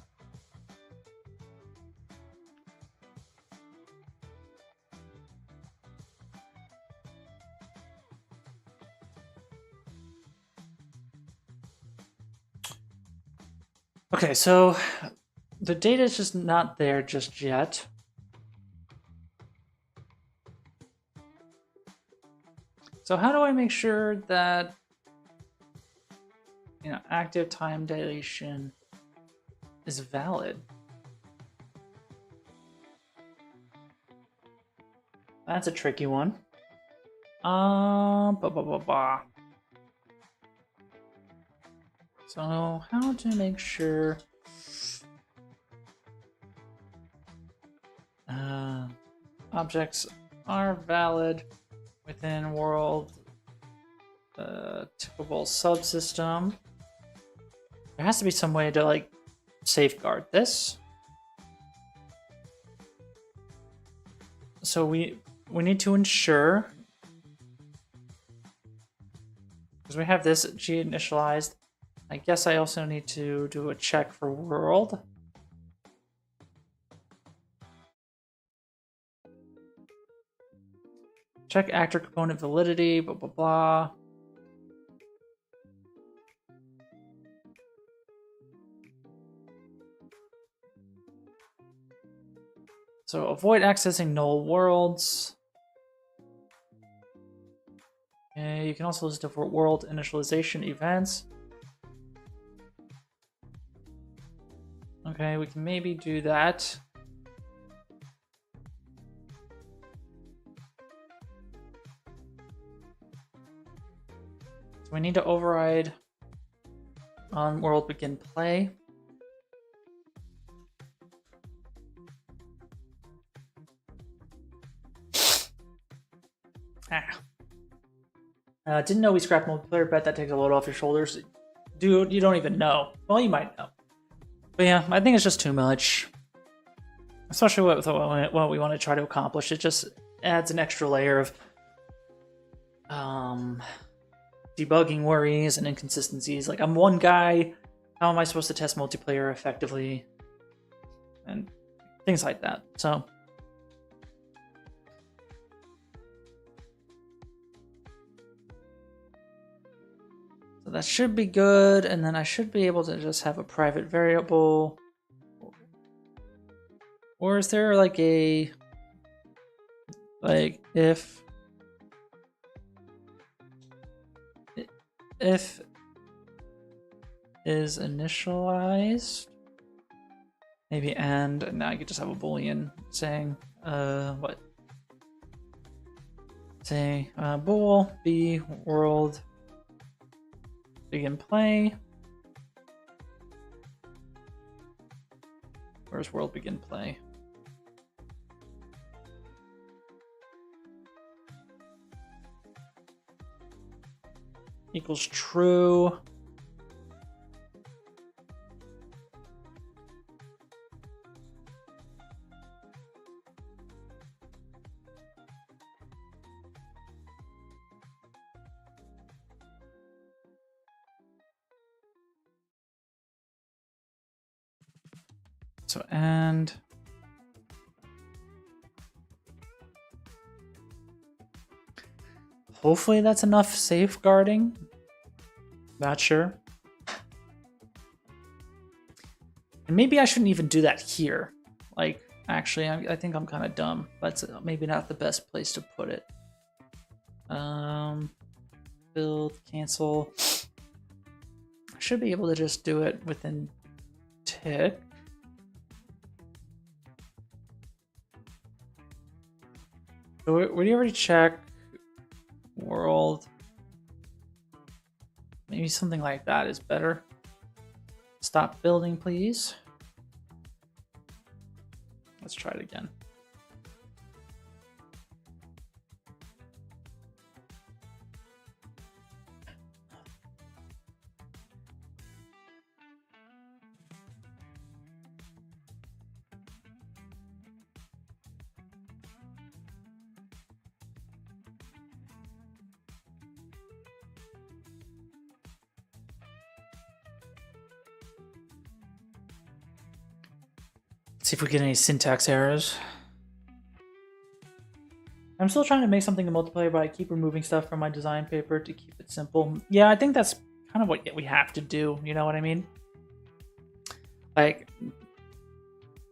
Okay, so the data is just not there just yet. So how do I make sure that, you know, active time dilation is valid? That's a tricky one. So how to make sure objects are valid within world typical subsystem. There has to be some way to like safeguard this. So we need to ensure, because we have this G initialized, I guess I also need to do a check for world. Check actor component validity, blah, blah, blah. So avoid accessing null worlds. Okay, you can also list for world initialization events. Okay, we can maybe do that. So we need to override on world begin play. Didn't know we scrapped multiplayer. Bet that takes a load off your shoulders. Dude, you don't even know. Well, you might know. But yeah, I think it's just too much. Especially with what we want to try to accomplish. It just adds an extra layer of debugging worries and inconsistencies. Like, I'm one guy. How am I supposed to test multiplayer effectively? And things like that. So that should be good, and then I should be able to just have a private variable. Or is there like a, like, if is initialized, maybe and now I could just have a boolean saying what? Say bool b world begin play. Where's world begin play? Equals true. So, and hopefully that's enough safeguarding. Not sure. And maybe I shouldn't even do that here. Like, actually, I think I'm kind of dumb. That's maybe not the best place to put it. Build, cancel. I should be able to just do it within tick. So would you already check world? Maybe something like that is better. Stop building, please. Let's try it again. See if we get any syntax errors. I'm still trying to make something in multiplayer, but I keep removing stuff from my design paper to keep it simple. Yeah, I think that's kind of what we have to do. You know what I mean? Like,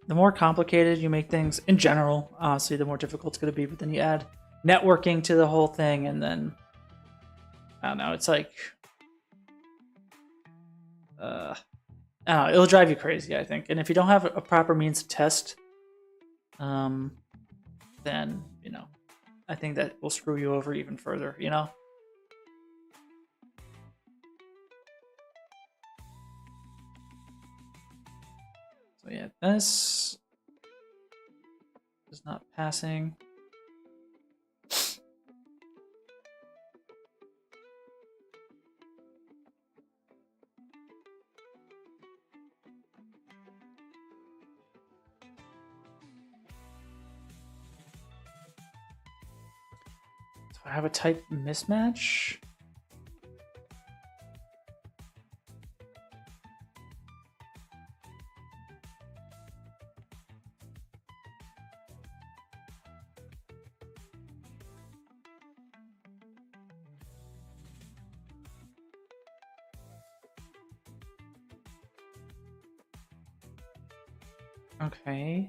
the more complicated you make things in general, obviously, the more difficult it's going to be. But then you add networking to the whole thing, and then I don't know. It's like, I don't know, it'll drive you crazy, I think. And if you don't have a proper means to test, then, you know, I think that will screw you over even further, you know? So yeah, this is not passing. I have a type mismatch. Okay.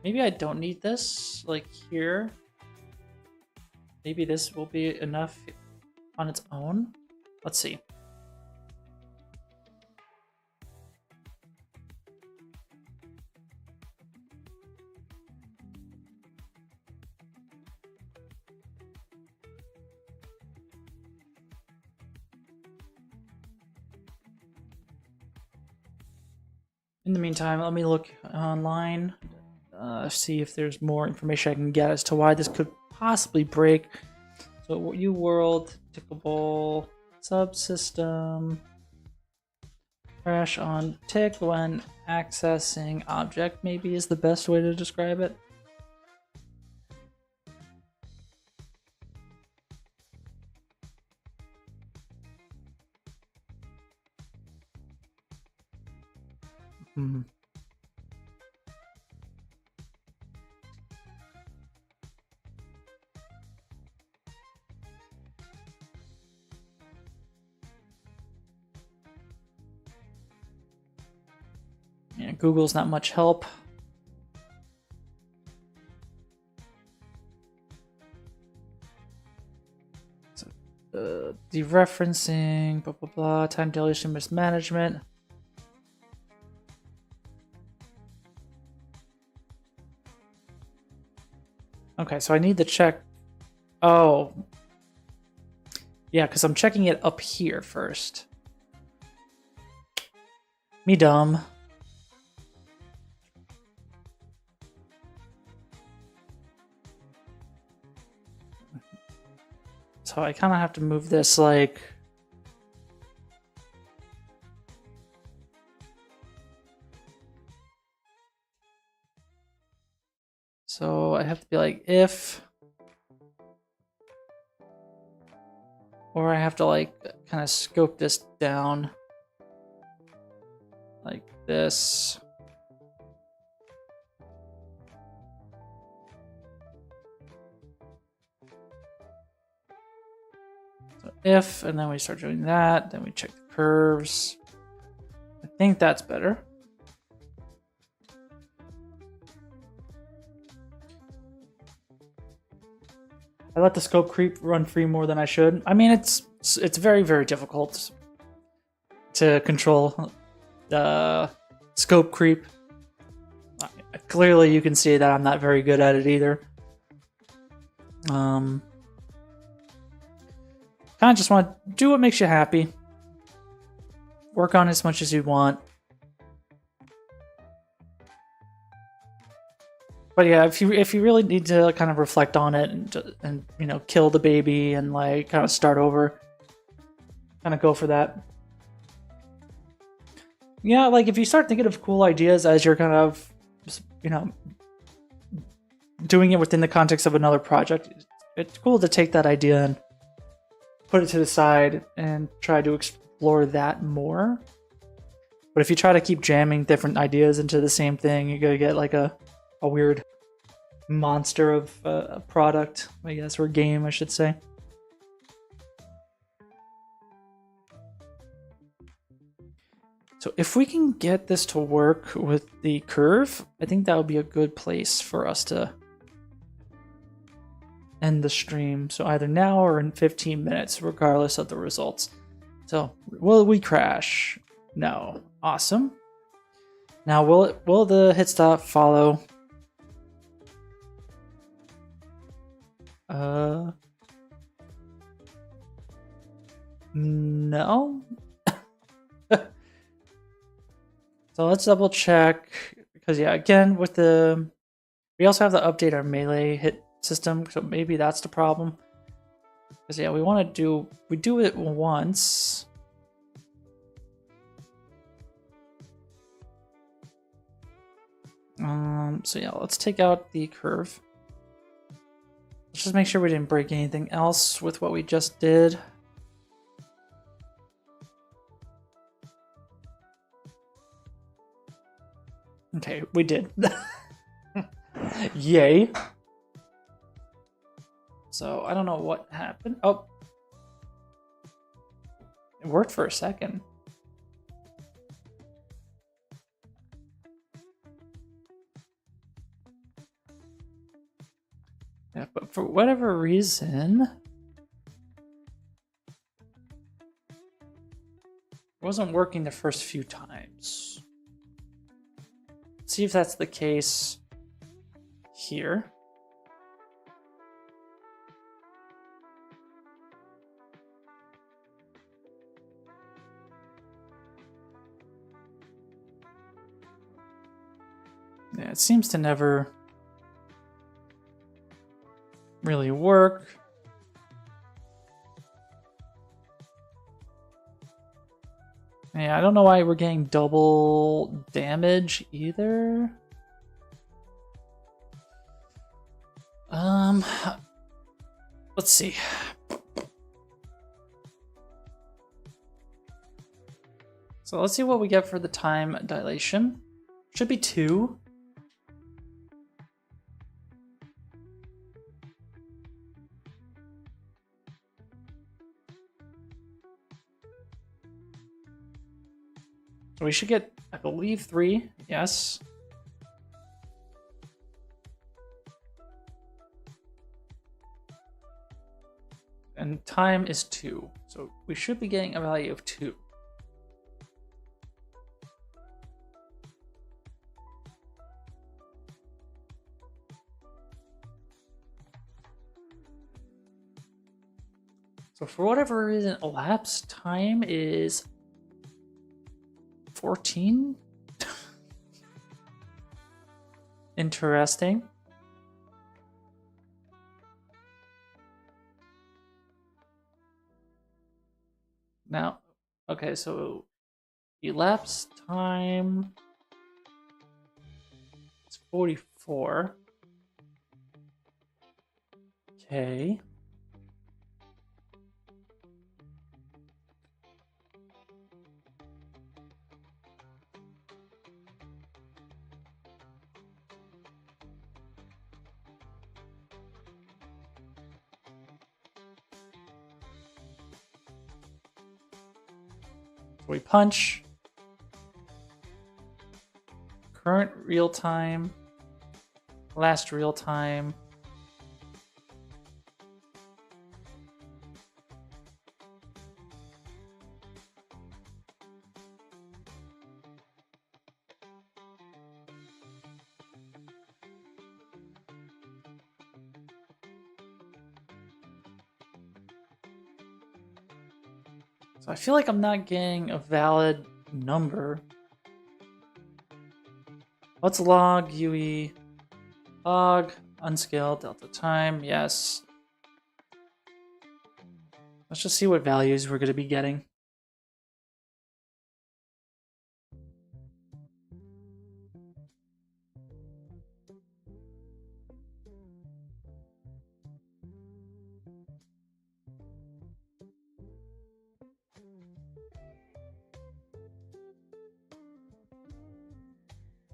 Maybe I don't need this, like here. Maybe this will be enough on its own. Let's see. In the meantime, let me look online, see if there's more information I can get as to why this could possibly break. So, world tickable subsystem crash on tick when accessing object, maybe is the best way to describe it. Yeah, Google's not much help. So, dereferencing, blah blah blah, time dilation mismanagement. Okay, so I need to check. Oh. Yeah, because I'm checking it up here first. Me dumb. So I kind of have to move this like... So I have to be like if... Or I have to like kind of scope this down. Like this. So if, and then we start doing that, then we check the curves. I think that's better. I let the scope creep run free more than I should. I mean, it's very, very difficult to control the scope creep. Clearly, you can see that I'm not very good at it either. Kind of just want to do what makes you happy. Work on it as much as you want. But yeah, if you really need to kind of reflect on it and you know, kill the baby and like kind of start over, kind of go for that. Yeah, like if you start thinking of cool ideas as you're kind of, you know, doing it within the context of another project, it's cool to take that idea and put it to the side and try to explore that more. But if you try to keep jamming different ideas into the same thing, you're gonna get like a weird monster of a product, I guess, or game, I should say. So if we can get this to work with the curve, I think that would be a good place for us to end the stream. So either now or in 15 minutes, regardless of the results. So will we crash? No. Awesome. Now will the hit stop follow? No. So let's double check, because yeah, again with the, we also have to update our melee hit system, so maybe that's the problem. Because yeah, we do it once. So yeah, let's take out the curve. Let's just make sure we didn't break anything else with what we just did. Okay, we did. Yay. So I don't know what happened. Oh, it worked for a second. Yeah, but for whatever reason, it wasn't working the first few times. Let's see if that's the case here. Yeah, it seems to never really work. Yeah, I don't know why we're getting double damage either. Let's see. So let's see what we get for the time dilation. Should be 2. So we should get, I believe, 3. Yes. And time is 2. So we should be getting a value of 2. So for whatever reason, elapsed time is 14. Interesting. Now, okay, so elapsed time is 44. Okay. We punch. Current real time. Last real time. So I feel like I'm not getting a valid number. What's log, UE, log, unscaled, delta time, yes. Let's just see what values we're going to be getting.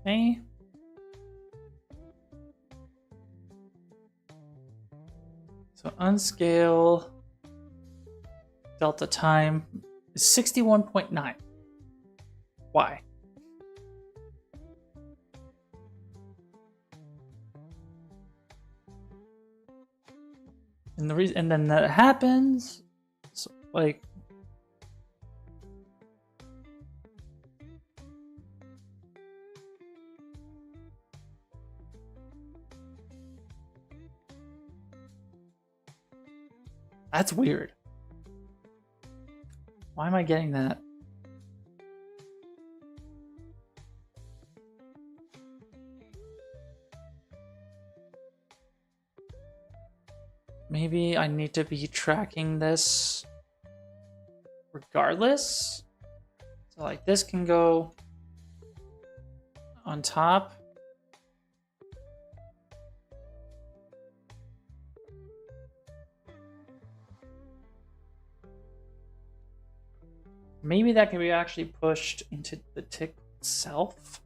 Okay. So unscale delta time is 61.9. Why? And the reason, and then that happens, so like, that's weird. Why am I getting that? Maybe I need to be tracking this regardless. So like this can go on top. Maybe that can be actually pushed into the tick itself.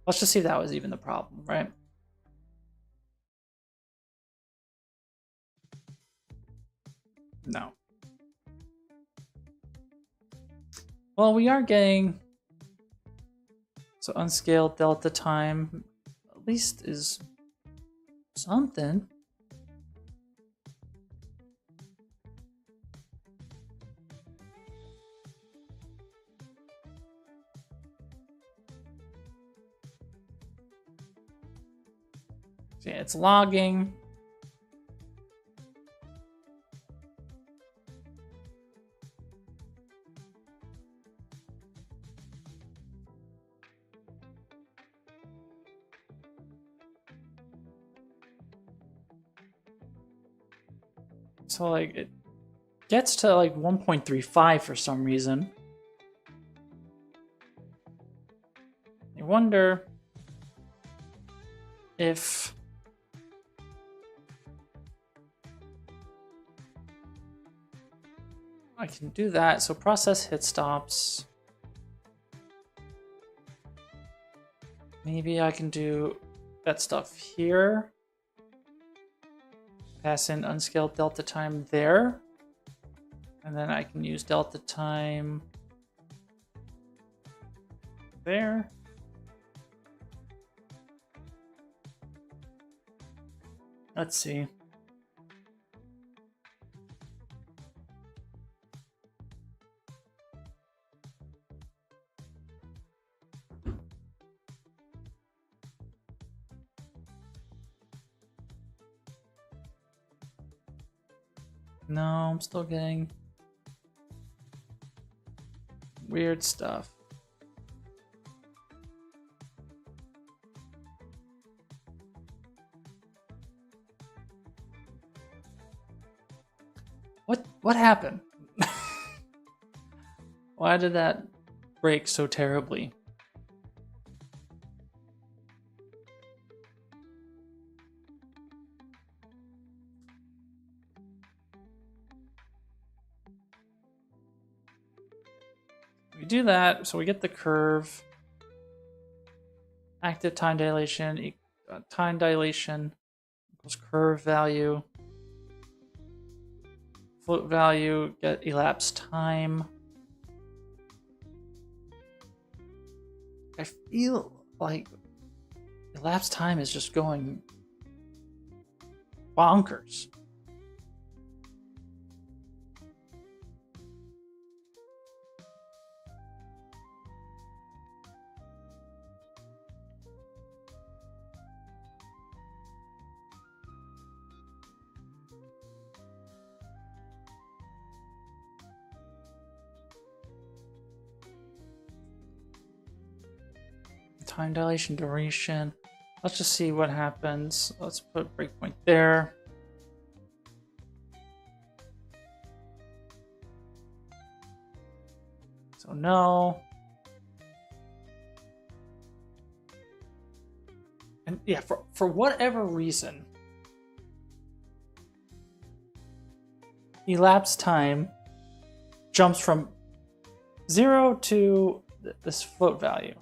Let's just see if that was even the problem, right? No. Well, we are getting... So unscaled delta time at least is something. So yeah, it's logging. So like it gets to like 1.35 for some reason. I wonder if I can do that. So process hit stops. Maybe I can do that stuff here. Pass in unscaled delta time there. And then I can use delta time there. Let's see. No, I'm still getting weird stuff. What happened? Why did that break so terribly? We do that, so we get the curve. Active time dilation equals curve value. Float value, get elapsed time. I feel like elapsed time is just going bonkers. Time dilation duration. Let's just see what happens. Let's put a breakpoint there. So no. And yeah, for whatever reason, elapsed time jumps from 0 to this float value.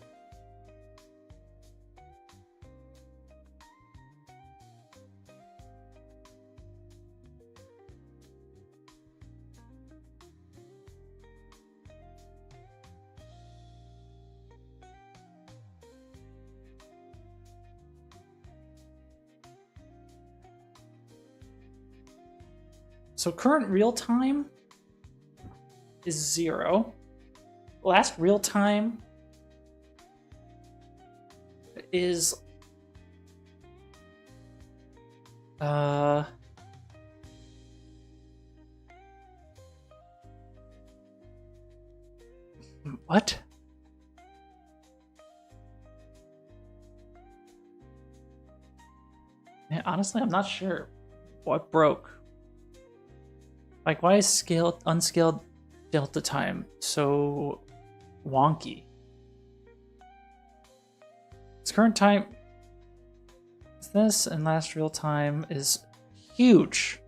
So current real time is 0. Last real time is what? Yeah, honestly, I'm not sure what broke. Like, why is unscaled delta time so wonky? Its current time is this, and last real time is huge.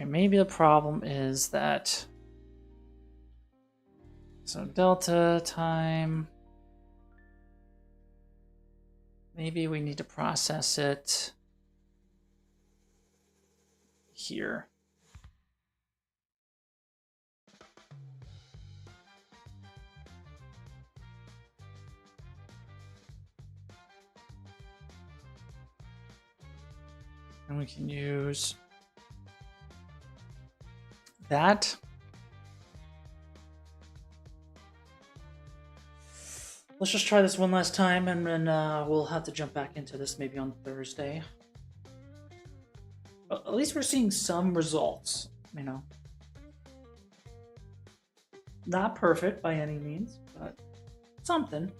maybe the problem is that... So delta time... Maybe we need to process it here. And we can use that. Let's just try this one last time, and then we'll have to jump back into this maybe on Thursday. But at least we're seeing some results, you know. Not perfect by any means, but something.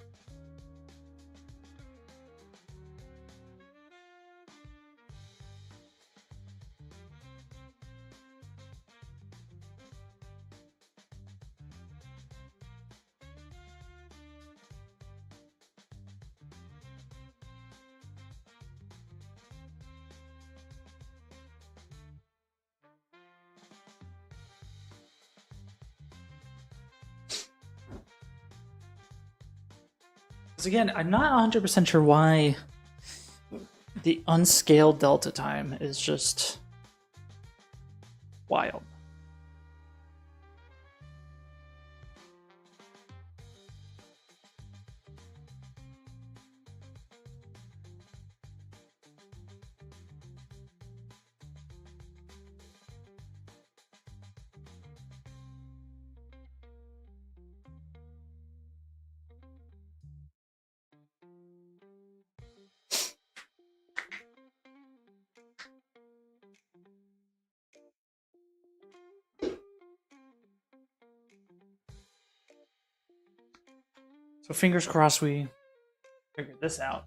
Because again, I'm not 100% sure why the unscaled delta time is just wild. So fingers crossed we figured this out.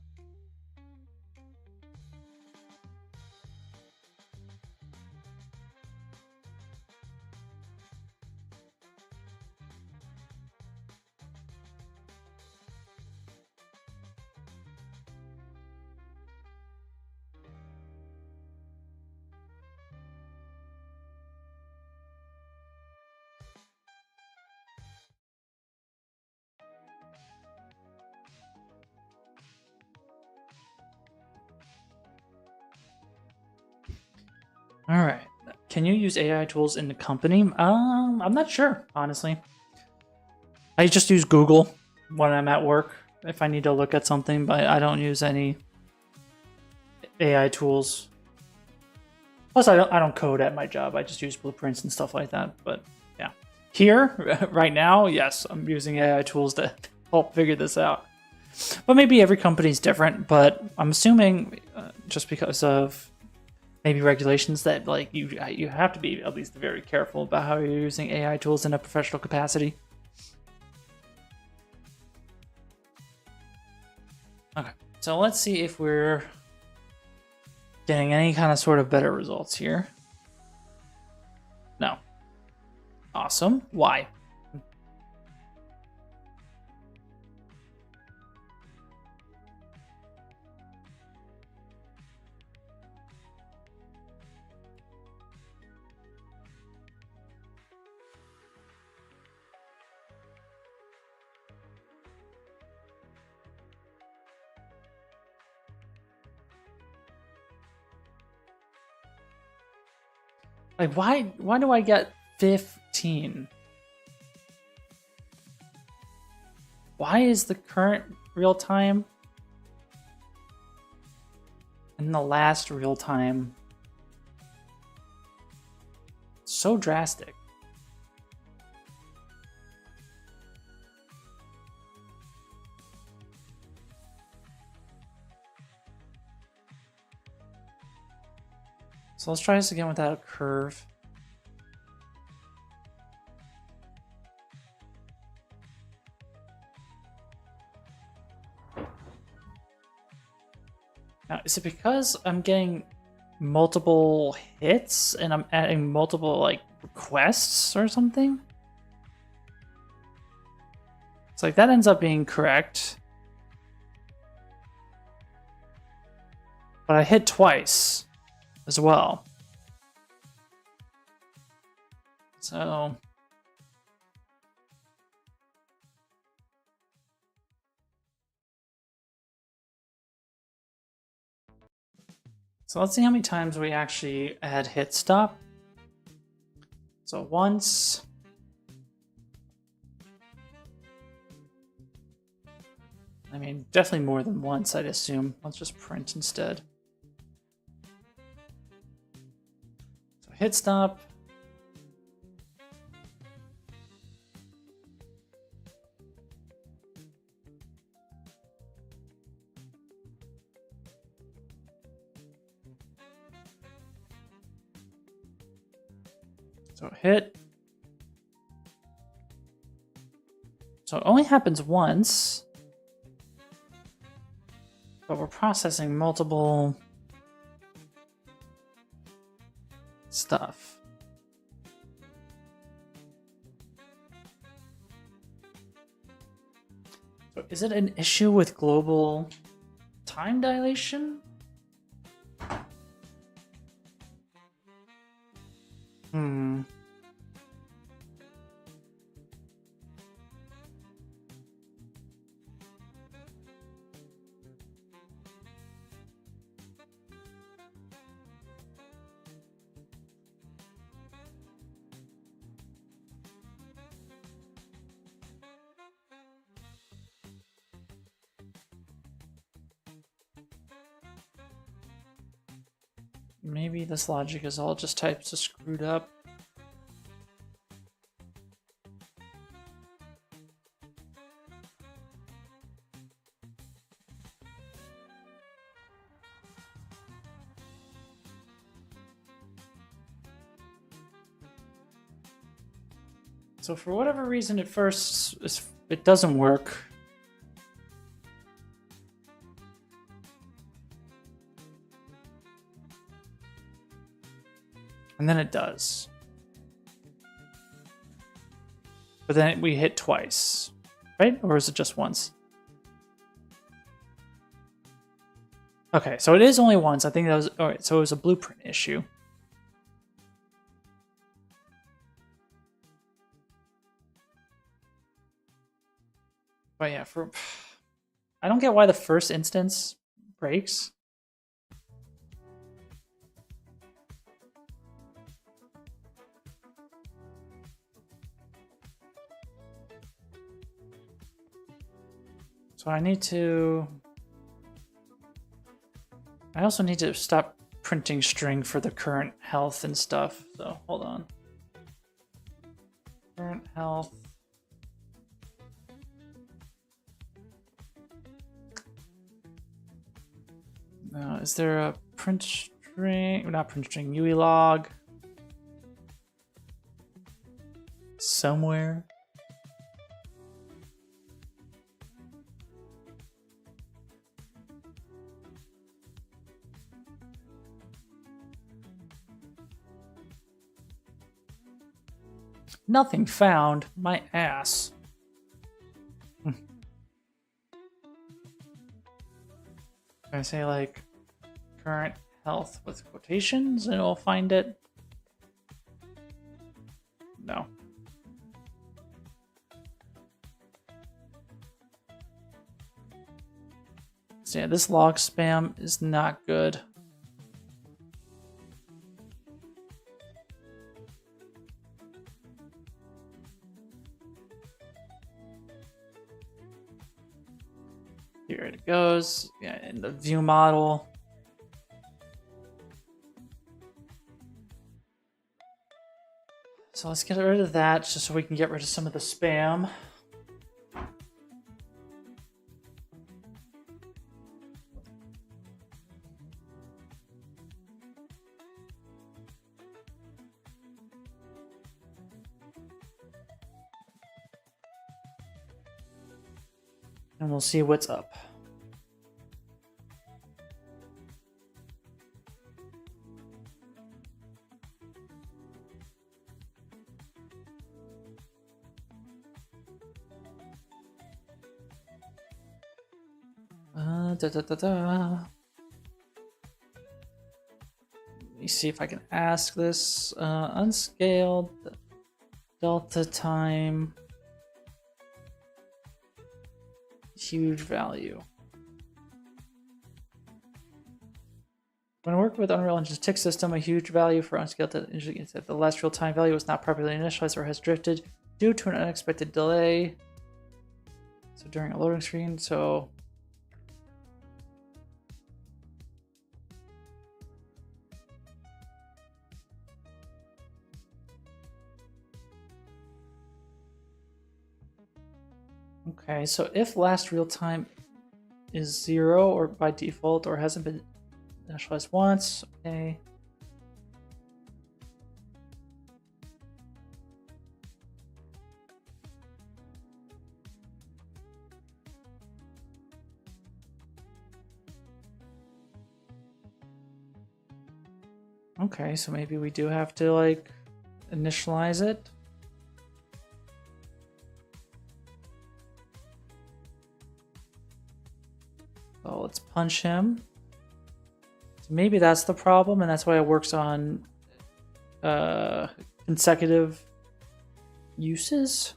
All right. Can you use AI tools in the company? I'm not sure, honestly. I just use Google when I'm at work if I need to look at something, but I don't use any AI tools. Plus, I don't code at my job. I just use blueprints and stuff like that. But yeah, here right now, yes, I'm using AI tools to help figure this out. But maybe every company is different. But I'm assuming just because of maybe regulations that like you have to be at least very careful about how you're using AI tools in a professional capacity. Okay, so let's see if we're getting any kind of sort of better results here. No. Awesome. Why? Like, why do I get 15? Why is the current real time and the last real time so drastic? So let's try this again without a curve. Now, is it because I'm getting multiple hits and I'm adding multiple like requests or something? It's like that ends up being correct. But I hit twice as well. So let's see how many times we actually add hit stop. So once. I mean, definitely more than once, I'd assume. Let's just print instead. So hit stop. So hit. So it only happens once. But we're processing multiple stuff. So is it an issue with global time dilation? Maybe this logic is all just types of screwed up. So for whatever reason, at first it doesn't work. And then it does. But then we hit twice, right? Or is it just once? Okay, so it is only once. I think that was, all right, so it was a blueprint issue. But yeah, I don't get why the first instance breaks. So I also need to stop printing string for the current health and stuff. So hold on. Current health. Now, is there a print string? Not print string, UE log somewhere? Nothing found. My ass. I say like current health with quotations and it'll find it. No. So yeah, this log spam is not good. Here it goes. Yeah, in the view model. So let's get rid of that just so we can get rid of some of the spam. And we'll see what's up. Let me see if I can ask this. Unscaled. delta time, huge value. When working with Unreal Engine's tick system, a huge value for unscaled that the last real-time value was not properly initialized or has drifted due to an unexpected delay. So during a loading screen, so okay, so if last real time is 0 or by default or hasn't been initialized once, okay. Okay, so maybe we do have to like initialize it. So let's punch him. So maybe that's the problem, and that's why it works on consecutive uses.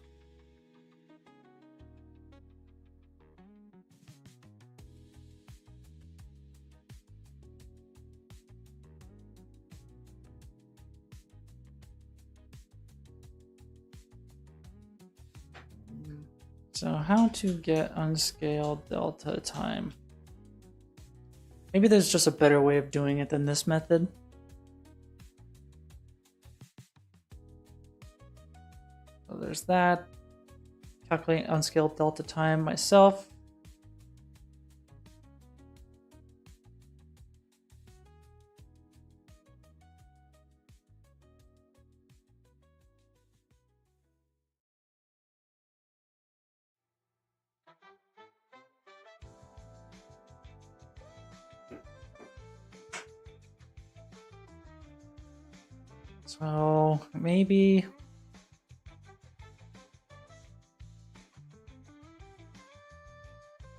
So how to get unscaled delta time? Maybe there's just a better way of doing it than this method. So there's that. Calculate unscaled delta time myself. So maybe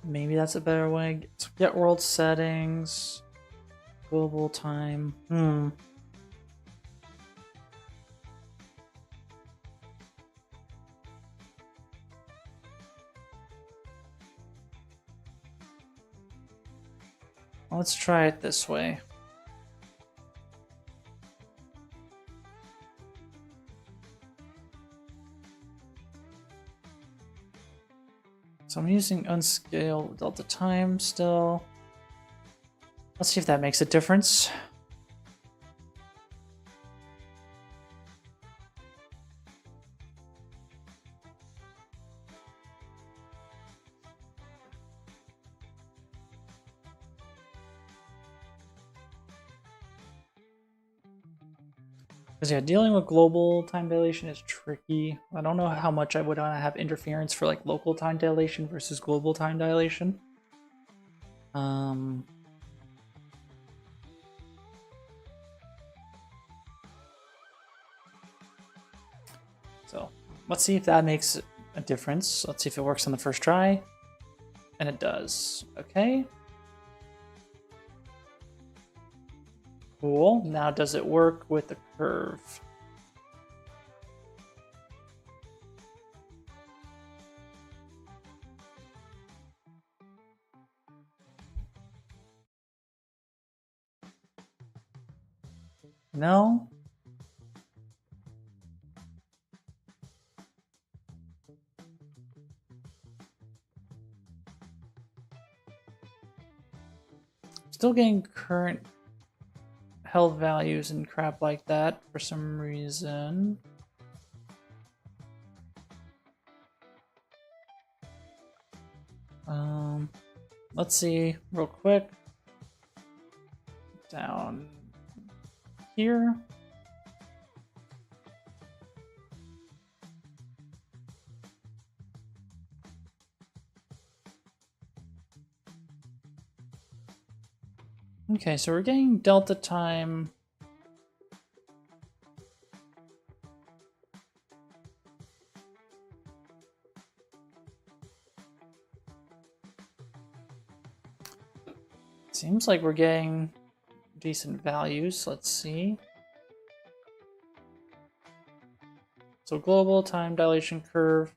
that's a better way. So get world settings, global time. Let's try it this way. So I'm using unscaled delta time still. Let's see if that makes a difference. Because yeah, dealing with global time dilation is tricky. I don't know how much I would want to have interference for like local time dilation versus global time dilation. So let's see if that makes a difference. Let's see if it works on the first try. And it does. Okay. Cool. Now does it work with the curve? No? Still getting current health values and crap like that for some reason. Let's see real quick. Down here. Okay, so we're getting delta time. Seems like we're getting decent values. Let's see. So global time dilation curve,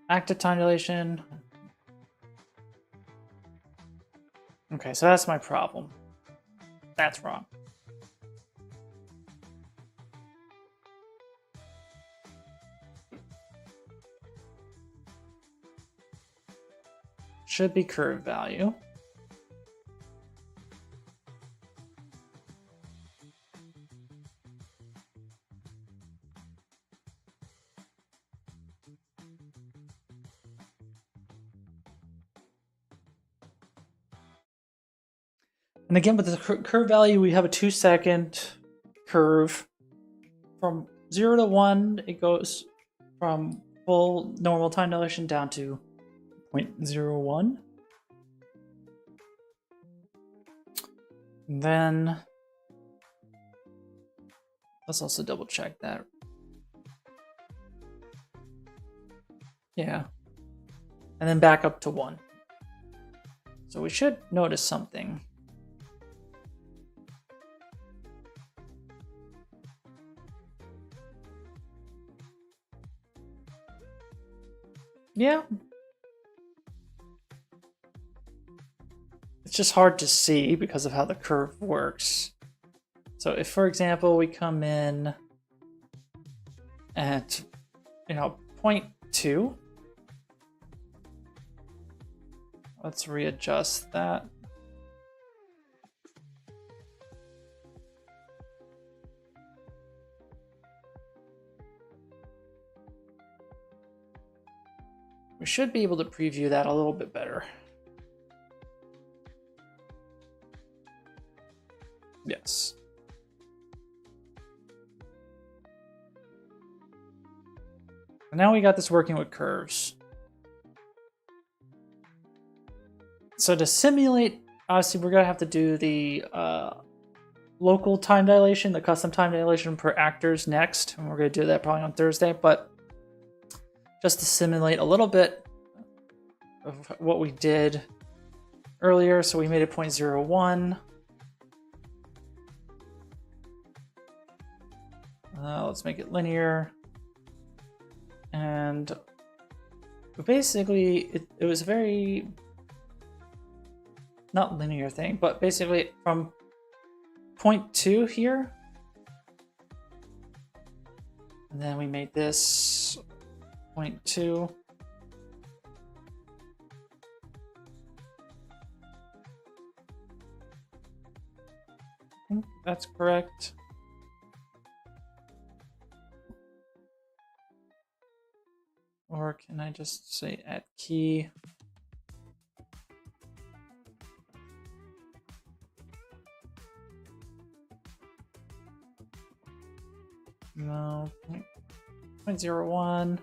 active time dilation. Okay, so that's my problem. That's wrong. Should be curve value. And again, with the curve value, we have a 2-second curve. From 0 to 1, it goes from full normal time dilation down to 0.01. And then let's also double check that. Yeah. And then back up to 1. So we should notice something. Yeah. It's just hard to see because of how the curve works. So if, for example, we come in at, 0.2, let's readjust that. We should be able to preview that a little bit better. Yes. And now we got this working with curves. So to simulate, obviously we're gonna have to do the local time dilation, the custom time dilation per actors next, and we're gonna do that probably on Thursday, but just to simulate a little bit of what we did earlier. So we made it 0.01. Let's make it linear. And basically, it was a very, not linear thing, but basically from 0.2 here. And then we made this 0.2. I think that's correct. Or can I just say add key? No, 0.01.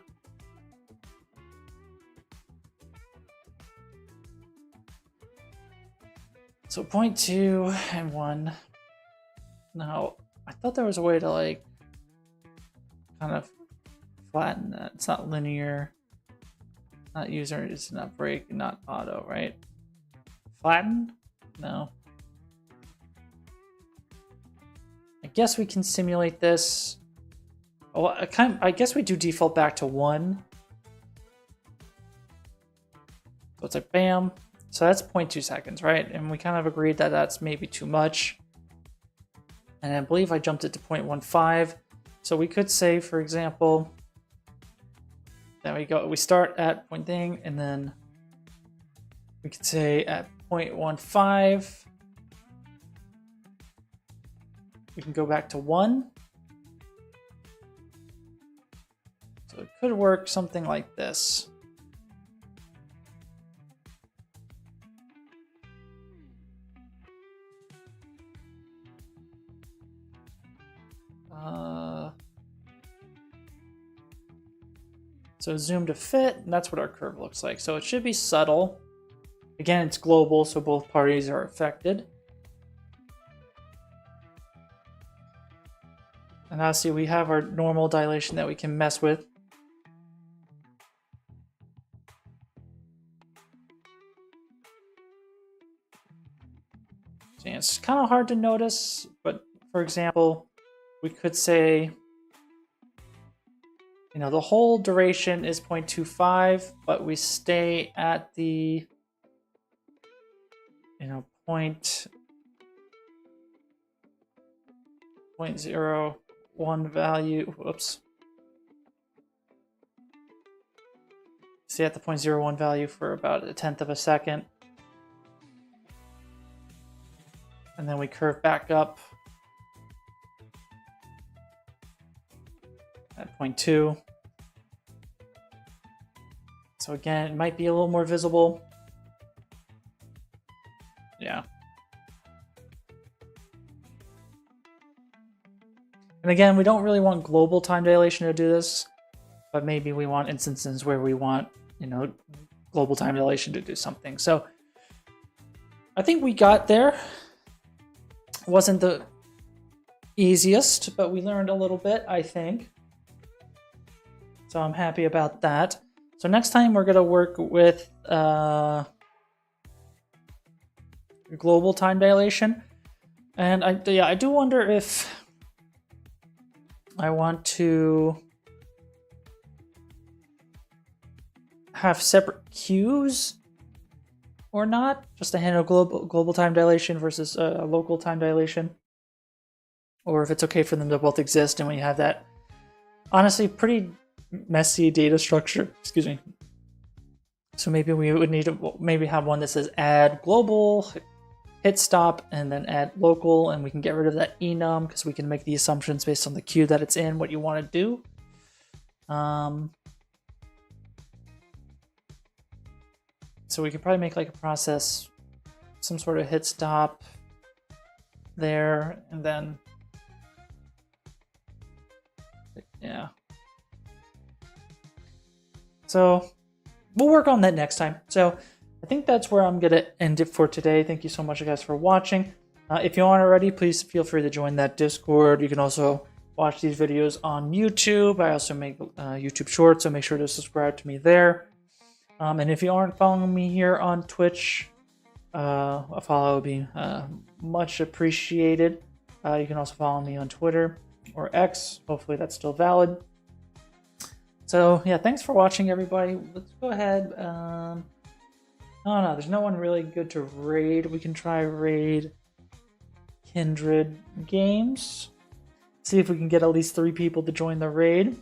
So 0.2 and 1. Now, I thought there was a way to like kind of flatten that. It's not linear, not user, it's not break, not auto, right? Flatten? No. I guess we can simulate this. Oh, I guess we do default back to 1. So it's like bam. So that's 0.2 seconds, right? And we kind of agreed that that's maybe too much. And I believe I jumped it to 0.15. So we could say, for example, there we go. We start at point thing, and then we could say at 0.15, we can go back to 1. So it could work something like this. So zoom to fit, and that's what our curve looks like. So it should be subtle. Again, it's global, so both parties are affected. And now see, we have our normal dilation that we can mess with. So yeah, it's kind of hard to notice, but for example, we could say you know, the whole duration is 0.25, but we stay at the, you know, 0.01 value. Whoops. Stay at the 0.01 value for about 1/10 of a second. And then we curve back up at 0.2. So again, it might be a little more visible. Yeah. And again, we don't really want global time dilation to do this, but maybe we want instances where we want, you know, global time dilation to do something. So I think we got there. Wasn't the easiest, but we learned a little bit, I think. So I'm happy about that. So next time we're going to work with global time dilation. And I do wonder if I want to have separate queues or not, just to handle global time dilation versus local time dilation, or if it's okay for them to both exist and we have that honestly pretty messy data structure. Excuse me. So maybe we would need to maybe have one that says add global, hit stop, and then add local, and we can get rid of that enum because we can make the assumptions based on the queue that it's in, what you want to do. So we could probably make like a process, some sort of hit stop there, and then, yeah. So we'll work on that next time. So I think that's where I'm going to end it for today. Thank you so much, guys, for watching. If you aren't already, please feel free to join that Discord. You can also watch these videos on YouTube. I also make YouTube shorts, so make sure to subscribe to me there. And if you aren't following me here on Twitch, a follow would be much appreciated. You can also follow me on Twitter or X. Hopefully that's still valid. So yeah, thanks for watching, everybody. Let's go ahead. Oh no, there's no one really good to raid. We can try raid Kindred Games. See if we can get at least 3 people to join the raid.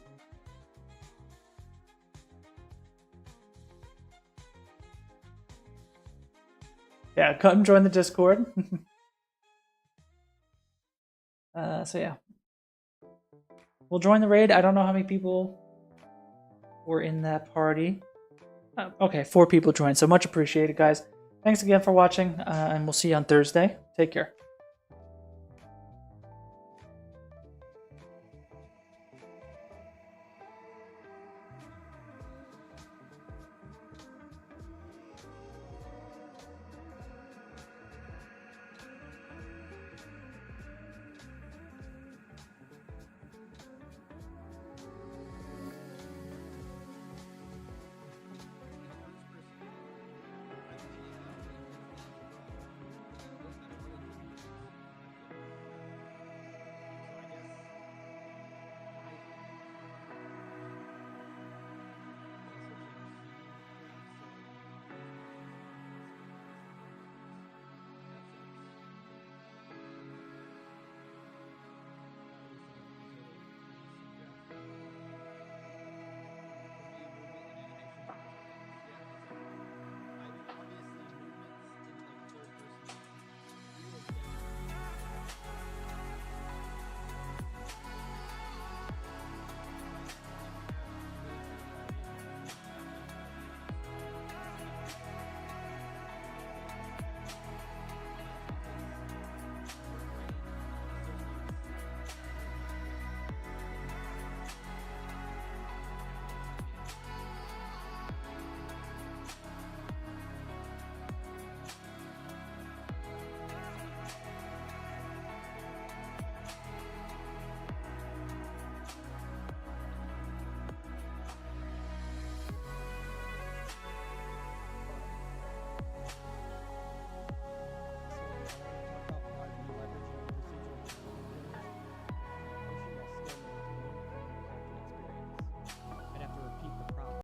Yeah, come join the Discord. So yeah, we'll join the raid. I don't know how many people were in that party. Okay, 4 people joined, so much appreciated, guys. Thanks again for watching, and we'll see you on Thursday. Take care.